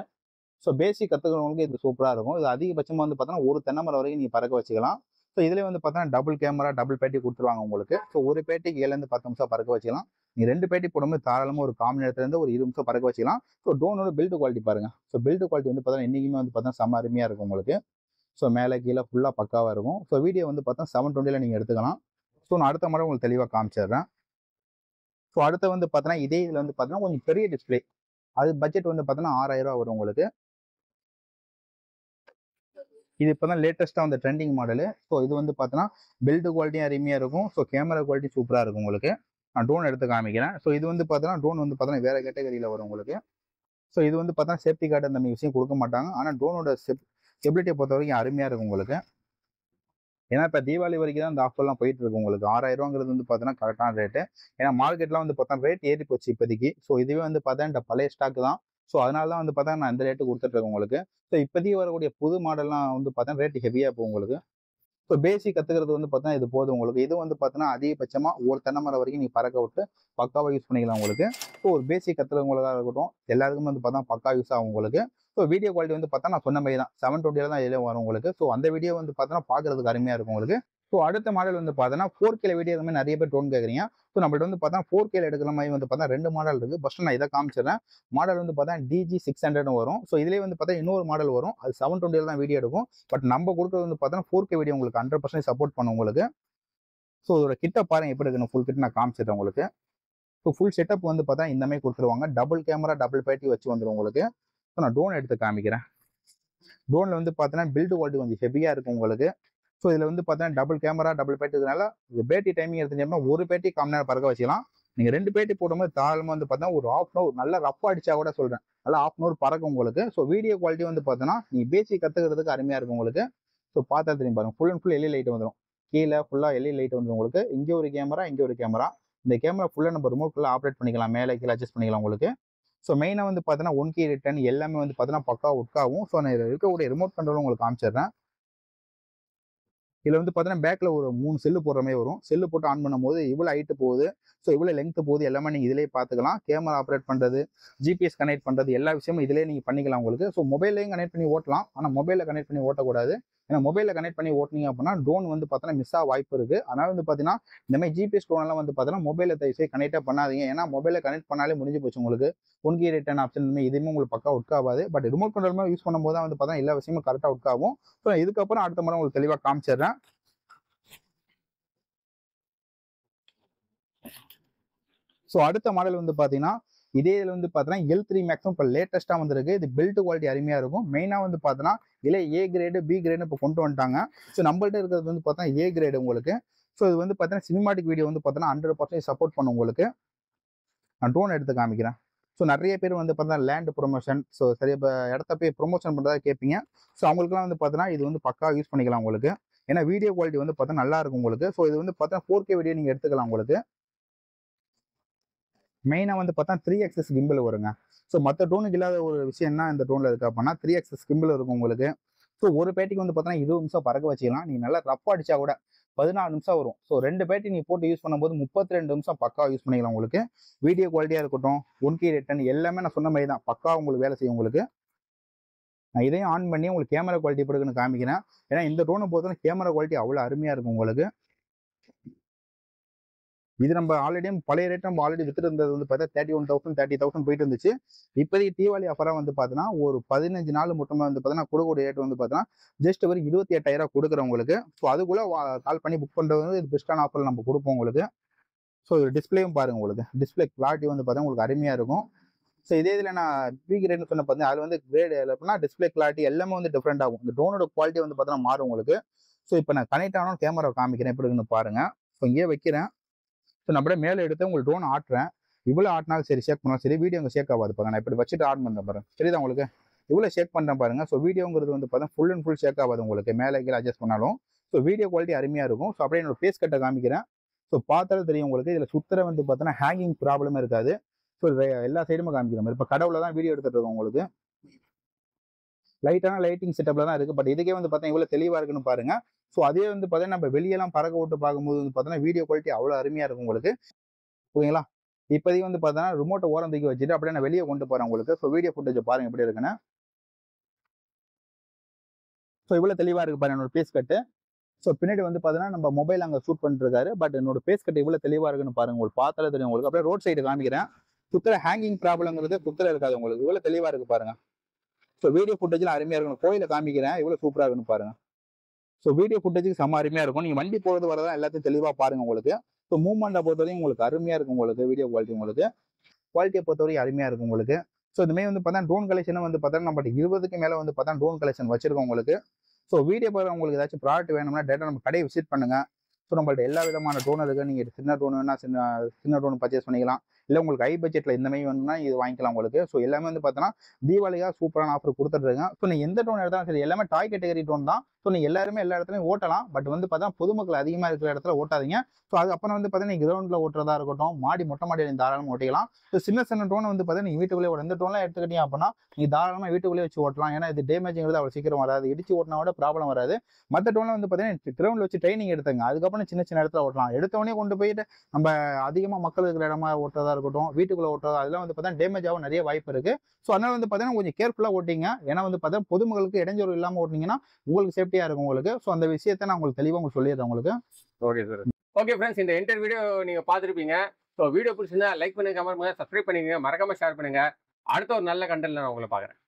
ஸோ பேசிக் கற்றுக்கிறவங்களுக்கு இது சூப்பராக இருக்கும். இது அதிகபட்சமாக வந்து பார்த்தீங்கன்னா ஒரு தென்னை மரம் வரைக்கும் நீங்கள் பறக்க வச்சுக்கலாம். ஸோ இதில் வந்து பார்த்தீங்கன்னா டபுள் கேமரா, டபுள் பேட்டி கொடுத்துருவாங்க உங்களுக்கு. ஸோ ஒரு பேட்டிக்கு 7 10 நிமிஷம் பறக்க வச்சுக்கலாம். நீங்கள் 2 பேட்டி போடும்போது தாராளமாக ஒரு 1/4 மணி நேரத்துலேருந்து ஒரு 20 நிமிஷம் பறக்க வச்சுக்கலாம். ஸோ ட்ரோனோட பில்டு குவாலிட்டி பாருங்கள். ஸோ பில்டு குவாலிட்டி வந்து பார்த்தீங்கன்னா என்றைக்குமே வந்து பார்த்தீங்கன்னா செம்ம அருமையாக இருக்கும் உங்களுக்கு. ஸோ மேலே கீழே ஃபுல்லாக பக்காவாக இருக்கும். ஸோ வீடியோ வந்து பார்த்தா 720 நீங்கள் எடுத்துக்கலாம். ஸோ நான் அடுத்த மாடல் உங்களுக்கு தெளிவாக காமிச்சிடுறேன். ஸோ அடுத்து வந்து பார்த்தீங்கன்னா இதே இதில் வந்து பார்த்தீங்கன்னா கொஞ்சம் பெரிய டிஸ்பிளே. அது பட்ஜெட் வந்து பார்த்தீங்கன்னா 6,000 வரும் உங்களுக்கு. இது இப்போ தான் லேட்டஸ்ட்டாக வந்து ட்ரெண்டிங் மாடலு. ஸோ இது வந்து பார்த்தீங்கன்னா பில்டு குவாலிட்டியும் அருமையாக இருக்கும். ஸோ கேமரா குவாலிட்டி சூப்பராக இருக்கும் உங்களுக்கு. நான் ட்ரோன் எடுத்து காமிக்கிறேன். ஸோ இது வந்து பார்த்தீங்கன்னா ட்ரோன் வந்து பார்த்தீங்கன்னா வேறு கேட்டகரியில் வரும் உங்களுக்கு. ஸோ இது வந்து பார்த்தீங்கன்னா சேஃப்டி கார்டு அந்த மாதிரி விஷயம் கொடுக்க மாட்டாங்க. ஆனால் ட்ரோனோட ஸ்டெபிலிட்டியை பொறுத்த வரைக்கும் அருமையாக இருக்கும் உங்களுக்கு. ஏன்னா இப்போ தீபாவளி வரைக்கும் தான் இந்த ஆஃபர்லாம் போயிட்டு இருக்கு உங்களுக்கு. 6,000ங்கிறது வந்து பார்த்தீங்கன்னா கரெக்டான ரேட்டு. ஏன்னா மார்க்கெட்லாம் வந்து பார்த்தா ரேட் ஏறி போச்சு இப்போதைக்கு. ஸோ இதுவே வந்து பார்த்தா இந்த பழைய ஸ்டாக் தான். ஸோ அதனால தான் வந்து பார்த்தா நான் இந்த ரேட்டு கொடுத்துட்ருக்கேன் உங்களுக்கு. ஸோ இப்போதைக்கு வரக்கூடிய புது மாடல்லாம் வந்து பார்த்தா ரேட் ஹெவியாக இருக்கும் உங்களுக்கு. ஸோ பேசிக் கற்றுக்கிறது வந்து பார்த்தீங்கன்னா இது போதும் உங்களுக்கு. இது வந்து பார்த்தீங்கன்னா அதிகபட்சமாக ஒரு தென்னை மரம் வரைக்கும் நீங்கள் பறக்க விட்டு பக்காவாக யூஸ் பண்ணிக்கலாம் உங்களுக்கு. ஸோ ஒரு பேசிக் கற்றுக்கிறவங்களுக்காக இருக்கட்டும் எல்லாருக்குமே வந்து பார்த்தா பக்கா யூஸ் ஆகும் உங்களுக்கு. ஸோ வீடியோ குவாலிட்டி வந்து பார்த்தா நான் சொன்ன மாதிரி தான் 720 தான் இதில் வரும் உங்களுக்கு. ஸோ அந்த வீடியோ வந்து பார்த்தோன்னா பார்க்குறதுக்கு அருமையாக இருக்கும் உங்களுக்கு. ஸோ அடுத்த மாடல் வந்து பார்த்தீங்கன்னா 4K வீடியோ மாதிரி நிறைய பேர் ட்ரோன் கேட்குறீங்க. ஸோ நம்மள்ட்ட வந்து பார்த்தா 4K எடுக்கிற மாதிரி வந்து பார்த்தா 2 மாடல் இருக்குது. ஃபஸ்ட்டு நான் இதை காமிச்சிடுறேன். மாடல் வந்து பார்த்தா DG600 வரும். ஸோ இதுலேயே வந்து பார்த்தா இன்னொரு மாடல் வரும். அது 720 தான் வீடியோ எடுக்கும். பட் நம்ம கொடுக்குறது வந்து பார்த்தா 4K வீடியோ உங்களுக்கு 100% சப்போர்ட் பண்ணும் உங்களுக்கு. ஸோ இதோட கிட்ட பாருங்க எப்படி இருக்குன்னு ஃபுல் கிட்ட நான் காமிச்சிடுறேன் உங்களுக்கு. ஸோ ஃபுல் செட்டப் வந்து பார்த்தா இந்த மாதிரி கொடுத்துருவாங்க. டபுள் கேமரா டபுள் பேட்டி வச்சு வந்துடும் உங்களுக்கு. ஸோ நான் ட்ரோன் எடுத்து காமிக்கிறேன். ட்ரோனில் வந்து பார்த்தீங்கன்னா பில்டு குவாலிட்டி கொஞ்சம் ஹெவியாக இருக்கும் உங்களுக்கு. ஸோ இதில் வந்து பார்த்தீங்கன்னா டபுள் கேமரா டபுள் பேட்டினால இது பேட்டி டைமிங் எடுத்துட்டோம்னா ஒரு பேட்டி கம்மி நேரம் பறக்க வச்சுக்கலாம். நீங்கள் 2 பேட்டி போடும்போது தாராளமாக வந்து பார்த்தீங்கன்னா ஒரு ½ hour நல்லா ரஃப் அடிச்சா கூட சொல்கிறேன், நல்லா ½ hour பறக்கும் உங்களுக்கு. ஸோ வீடியோ குவாலிட்டி வந்து பார்த்தீங்கன்னா நீங்கள் பேசிக் கற்றுக்கிறதுக்கு அருமையாக இருக்கும் உங்களுக்கு. ஸோ பார்த்தா தெரியும் பாருங்க, ஃபுல் அண்ட் ஃபுல் எல்இ லைட் வந்துடும். கீழே ஃபுல்லாக எல்இ லைட் வந்துடும் உங்களுக்கு. இங்கே ஒரு கேமரா, இங்கே ஒரு கேமரா. இந்த கேமரா ஃபுல்லாக நம்ம ரிமோட் ஃபுல்லாக ஆப்ரேட் பண்ணிக்கலாம், மேலே கீழே அட்ஜஸ்ட் பண்ணிக்கலாம் உங்களுக்கு. ஸோ மெயினாக வந்து பார்த்தீங்கன்னா 1K ரிட்டர்ன் எல்லாமே வந்து பார்த்தீங்கன்னா பக்கா ஒர்க்காகும். ஸோ நான் இருக்கக்கூடிய ரிமோட் கண்ட்ரோல் உங்களுக்கு காமிச்சிடுறேன். இதில் வந்து பார்த்தீங்கன்னா பேக்கில் ஒரு 3 செல்லு போடுற மாதிரி வரும். செல்லு போட்டு ஆன் பண்ணும்போது இவ்வளோ ஹைட்டு போகுது, ஸோ இவ்வளோ லென்த்து போகுது எல்லாமே நீங்கள் இதிலே பார்த்துக்கலாம். கேமரா ஆப்ரேட் பண்ணுறது, ஜிபிஎஸ் கனெக்ட் பண்ணுறது எல்லா விஷயமும் இதிலே நீங்கள் பண்ணிக்கலாம் உங்களுக்கு. ஸோ மொபைலையும் கனெக்ட் பண்ணி ஓட்டலாம், ஆனால் மொபைலில் கனெக்ட் பண்ணி ஓட்டக்கூடாது. ஏன்னா மொபைலில் கனெக்ட் பண்ணி ஓட்டினீங்க அப்படின்னா ட்ரோன் வந்து பார்த்தீங்கன்னா மிஸ் ஆக வாய்ப்பு இருக்குது. அதனால் வந்து பார்த்தீங்கன்னா இந்த மாதிரி ஜிபிஎஸ் ட்ரோனெல்லாம் வந்து பார்த்தீங்கன்னா மொபைலில் தயவுசெய்து கனெக்டே பண்ணாதீங்க. ஏன்னா மொபைலில் கனெக்ட் பண்ணாலே முடிஞ்சு போச்சு உங்களுக்கு. 1K ரிட்டர்ன் ஆப்ஷன் இதுவுமே உங்களுக்கு பக்கா ஒர்க் ஆகாது. பட் ரிமோட் கண்ட்ரோல் மாதிரி யூஸ் பண்ணும்போது தான் வந்து பார்த்தீங்கன்னா எல்லா விஷயமும் கரெக்டாக ஒர்க் ஆகும். ஸோ இதுக்கப்புறம் அடுத்த முறை உங்களுக்கு தெளிவாக காமிச்சிடுறேன். ஸோ அடுத்த மாடல் வந்து பார்த்தீங்கன்னா இதே இதில் வந்து பார்த்தீங்கன்னா L3 மேக்ஸும் இப்போ லேட்டஸ்ட்டாக வந்துருக்கு. இது பில்ட் குவாலிட்டி அருமையாக இருக்கும். மெயினாக வந்து பார்த்தீங்கன்னா இதில் A கிரேடு பி கிரேடு இப்போ கொண்டு வந்துட்டாங்க. ஸோ நம்மள்ட்ட இருக்கிறது வந்து பார்த்தீங்கன்னா A கிரேடு உங்களுக்கு. ஸோ இது வந்து பார்த்தீங்கன்னா சினிமாட்டிக் வீடியோ வந்து பார்த்தீங்கன்னா 100% சப்போர்ட் பண்ணும் உங்களுக்கு. நான் ட்ரோன் எடுத்து காமிக்கிறேன். ஸோ நிறைய பேர் வந்து பார்த்தீங்கன்னா லேண்ட் ப்ரொமோஷன், ஸோ சரி இப்போ இடத்த போய் ப்ரொமோஷன் பண்ணுறதா கேட்பீங்க. ஸோ அவங்களுக்குலாம் வந்து பார்த்தீங்கன்னா இது வந்து பக்கா யூஸ் பண்ணிக்கலாம் உங்களுக்கு. ஏன்னா வீடியோ குவாலிட்டி வந்து பார்த்தீங்கன்னா நல்லா இருக்கும் உங்களுக்கு. ஸோ இது வந்து பார்த்தீங்கன்னா 4K வீடியோ நீங்கள் எடுத்துக்கலாம் உங்களுக்கு. மெயினாக வந்து பார்த்தா 3 axis கிம்பிள் வருங்க. ஸோ மற்ற ட்ரோனுக்கு இல்லாத ஒரு விஷயம் என்ன இந்த ட்ரோனில் இருக்குது அப்படின்னா 3 axis கிம்பிள் இருக்கும் உங்களுக்கு. ஸோ ஒரு பேட்டிக்கு வந்து பார்த்தீங்கன்னா 20 நிமிஷம் பறக்க வச்சுக்கலாம். நீங்கள் நல்லா ரஃப் அடிச்சா கூட 14 நிமிஷம் வரும். ஸோ 2 பேட்டி நீங்கள் போட்டு யூஸ் பண்ணும்போது 32 நிமிஷம் பக்கா யூஸ் பண்ணிக்கலாம் உங்களுக்கு. வீடியோ குவாலிட்டியாக இருக்கட்டும், 1K ரிட்டர்ன் எல்லாமே நான் சொன்ன மாதிரி தான் பக்கா உங்களுக்கு வேலை செய்யும் உங்களுக்கு. நான் இதையும் ஆன் பண்ணி உங்களுக்கு கேமரா குவாலிட்டி எப்படி காமிக்கிறேன். ஏன்னா இந்த ட்ரோனை பொறுத்தவரை கேமரா குவாலிட்டி அவ்வளோ அருமையாக இருக்கும் உங்களுக்கு. இது நம்ம ஆல்ரெடி பழைய ரேட் நம்ம ஆல்ரெடி வித்துட்டு இருந்தது வந்து பார்த்தா 31,000 30,000 போயிட்டு இருந்துச்சு. இப்போதைக்கு தீபாவளி ஆஃபராக வந்து பார்த்தீங்கன்னா ஒரு 15 நாள் மட்டுமே வந்து பார்த்தீங்கன்னா கொடுக்கக்கூடிய ரேட் வந்து பார்த்தீங்கன்னா ஜஸ்ட் ஒரு 28,000 கொடுக்குறோம் உங்களுக்கு. ஸோ அதுக்குள்ளே கால் பண்ணி புக் பண்ணுறது வந்து இது பெஸ்ட்டான ஆஃபர் நம்ம கொடுப்போம் உங்களுக்கு. ஸோ டிஸ்பிளேயும் பாருங்க உங்களுக்கு. டிஸ்பிளே கிளாரிட்டி வந்து பார்த்தீங்கன்னா உங்களுக்கு அருமையாக இருக்கும். ஸோ இதே இதில் நான் பி கிரேட்னு சொன்ன பார்த்தீங்கன்னா அதில் வந்து கிரேட் எப்படின்னா டிஸ்பிளே கிளாரிட்டி எல்லாமே வந்து டிஃப்ரெண்ட் ஆகும். இந்த ட்ரோனோட குவாலிட்டி வந்து பார்த்தீங்கன்னா மாறும் உங்களுக்கு. ஸோ இப்போ நான் கனெக்ட் ஆனாலும் கேமரா காமிக்கிறேன் எப்படி இருக்குன்னு பாருங்க. ஸோ இங்கேயே வைக்கிறேன். ஸோ நான் அப்படியே மேலே எடுத்து உங்களுக்கு ட்ரோன் ஆட்டுறேன். இவ்வளோ ஆட்டினாலும் சரி, ஷேக் பண்ணாலும் சரி, வீடியோ அங்கே ஷேக் ஆகாது பாருங்க. நான் இப்படி வச்சுட்டு ஆட் பண்ணுறேன் பாருங்க, சரிதான் உங்களுக்கு. இவ்வளோ ஷேக் பண்ணுறேன் பாருங்க. ஸோ வீடியோங்கிறது வந்து பார்த்தீங்கன்னா ஃபுல் அண்ட் ஃபுல் ஷேக் ஆகாது உங்களுக்கு, மேலே கீழே அட்ஜஸ்ட் பண்ணாலும். ஸோ வீடியோ குவாலிட்டி அருமையாக இருக்கும். ஸோ அப்படியே என்னோட ஃபேஸ் கட்டை காமிக்கிறேன். ஸோ பார்த்தாலும் தெரியும் உங்களுக்கு. இதில் சுத்தர வந்து பார்த்தீங்கன்னா ஹேங்கிங் ப்ராப்ளமே இருக்காது. ஸோ எல்லா சைடுமே காமிக்கிற மாதிரி இப்போ கடவுள தான் வீடியோ எடுத்துகிட்டு இருக்கோம் உங்களுக்கு. லைட்டான லைட்டிங் செட்டப்ல தான் இருக்குது. பட் இதுக்கே வந்து பார்த்தீங்கன்னா இவ்வளோ தெளிவாக இருக்குன்னு பாருங்க. ஸோ அதே வந்து பார்த்தீங்கன்னா நம்ம வெளியெல்லாம் பறக்க விட்டு பார்க்கும்போது வந்து பார்த்தீங்கன்னா வீடியோ குவாலிட்டி அவ்வளோ அருமையாக இருக்கும் உங்களுக்கு. ஓகேங்களா. இப்போதைக்கு வந்து பார்த்தீங்கன்னா ரிமோட்டை ஓரம் தூக்கி வச்சுட்டு அப்படியே நான் வெளியே கொண்டு போகிறேன் உங்களுக்கு. ஸோ வீடியோ ஃபுட்டேஜ் பாருங்க எப்படி இருக்குன்னு. ஸோ இவ்வளோ தெளிவாக இருக்கு பாருங்க என்னோட பேஸ் கட்டு. ஸோ பின்னாடி வந்து பார்த்தீங்கன்னா நம்ம மொபைல் அங்கே ஷூட் பண்ணிட்டு இருக்காரு. பட் என்னோட பேஸ் கட்டு இவ்வளோ தெளிவாக இருக்குன்னு பாருங்க. உங்களுக்கு பார்த்தாலே தெரியும் உங்களுக்கு. அப்படியே ரோட் சைடு காமிக்கிறேன். சுத்தர ஹேங்கிங் ப்ராப்ளம்ங்கிறது சுத்தர இருக்காது உங்களுக்கு. இவ்வளோ தெளிவாக இருக்கு பாருங்க. ஸோ வீடியோ ஃபுட்டேஜ்லாம் அருமையாக இருக்கணும். கோயிலை காமிக்கிறேன் இவ்வளோ சூப்பராக இருக்குன்னு பாருங்க. ஸோ வீடியோ ஃபுட்டேஜுக்கு செம்ம அருமையாக இருக்கும். நீங்கள் வண்டி போகிறது வரதான் எல்லாத்தையும் தெளிவாக பாருங்க உங்களுக்கு. ஸோ மூவ்மெண்ட்டை பொறுத்தவரைக்கும் உங்களுக்கு அருமையாக இருக்கும் உங்களுக்கு. வீடியோ குவாலிட்டி உங்களுக்கு குவாலிட்டியை பொறுத்தவரைக்கும் அருமையாக இருக்கும் உங்களுக்கு. ஸோ இதுமாதிரி வந்து பார்த்தா ட்ரோன் கலெக்ஷன் வந்து பார்த்தா நம்ம 20க்கு மேலே வந்து பார்த்தா ட்ரோன் கலெக்ஷன் வச்சிருக்கோம் உங்களுக்கு. ஸோ வீடியோ பார்க்க உங்களுக்கு ஏதாச்சும் ப்ராடக்ட் வேணும்னா டேட்டா நம்ம கடையை விசிட் பண்ணுங்க. ஸோ நம்மள்ட்ட எல்லா விதமான ட்ரோன் இருக்குது. நீங்கள் சின்ன ட்ரோன் வேணா சின்ன ட்ரோன் பர்ச்சேஸ் பண்ணிக்கலாம். இல்லை உங்களுக்கு ஹை பட்ஜெட்டில் இந்த மாதிரி வேணும்னா இது வாங்கிக்கலாம் உங்களுக்கு. ஸோ எல்லாமே வந்து பார்த்தோன்னா தீபாவளியாக சூப்பரான ஆஃபர் கொடுத்துட்ருங்க. ஸோ நீங்கள் எந்த ட்ரோன் எடுத்தாலும் சரி எல்லாமே டாய் கேட்டகரி ட்ரோன் தான். ஸோ நீங்கள் எல்லாருமே எல்லா இடத்துலையும் ஓட்டலாம். பட் வந்து பார்த்தா பொதுமக்கள் அதிகமாக இருக்கிற இடத்துல ஓட்டாதீங்க. ஸோ அதுக்கப்புறம் வந்து பார்த்தீங்கன்னா நீங்கள் கிரவுண்டில் ஓட்டுறதா இருக்கட்டும், மொட்டை மாடியில் தாராளமாக ஓட்டிக்கலாம். ஸோ சின்ன ட்ரோன் வந்து பார்த்தீங்கன்னா நீங்கள் வீட்டுக்குள்ளே ஓட இந்த ட்ரோன்லாம் எடுத்துக்கிட்டீங்க அப்படின்னா நீங்கள் தாராளமாக வீட்டுக்குள்ளே வச்சு ஓட்டலாம். ஏன்னா இது டேமேஜிங்கிறது அவ்வளோ சீக்கிரம் வராது. இடிச்சு ஓட்டினா கூட ப்ராப்ளம் வராது. மற்ற ட்ரோன்லாம் வந்து பார்த்தீங்கன்னா கிரவுண்டில் வச்சு ட்ரைனிங் எடுத்துங்க. அதுக்கப்புறம் சின்ன இடத்துல ஓட்டலாம். எடுத்தவொடனே கொண்டு போயிட்டு நம்ம அதிகமாக மக்கள் இருக்கிற இடமா ஓட்டுறதா இருக்கட்டும், வீட்டுக்குள்ளே ஓட்டுறதா அதெல்லாம் வந்து பார்த்தீங்கன்னா டேமேஜ் ஆகும் நிறைய வாய்ப்பு இருக்குது. ஸோ அதனால் வந்து பார்த்தீங்கன்னா கொஞ்சம் கேர்ஃபுல்லாக ஓட்டிங்க. ஏன்னா வந்து பார்த்தீங்கன்னா பொதுமக்களுக்கு இடைஞ்சல் இல்லாமல் ஓட்டினீங்கன்னா உங்களுக்கு சேஃப்டி சேஃப்டியா இருக்கும் உங்களுக்கு. ஸோ அந்த விஷயத்தை நான் உங்களுக்கு தெளிவாக உங்களுக்கு சொல்லிடுறேன் உங்களுக்கு. Okay sir. ஓகே ஃப்ரெண்ட்ஸ், இந்த என்டர் வீடியோ நீங்க பார்த்துருப்பீங்க. ஸோ வீடியோ பிடிச்சிருந்தா லைக் பண்ணுங்க, கமெண்ட் பண்ணுங்க, சப்ஸ்கிரைப் பண்ணிக்கங்க, மறக்காம ஷேர் பண்ணுங்க. அடுத்த ஒரு நல்ல கண்டென்ட்ல நான் உங்களை பார்க்குறேன்.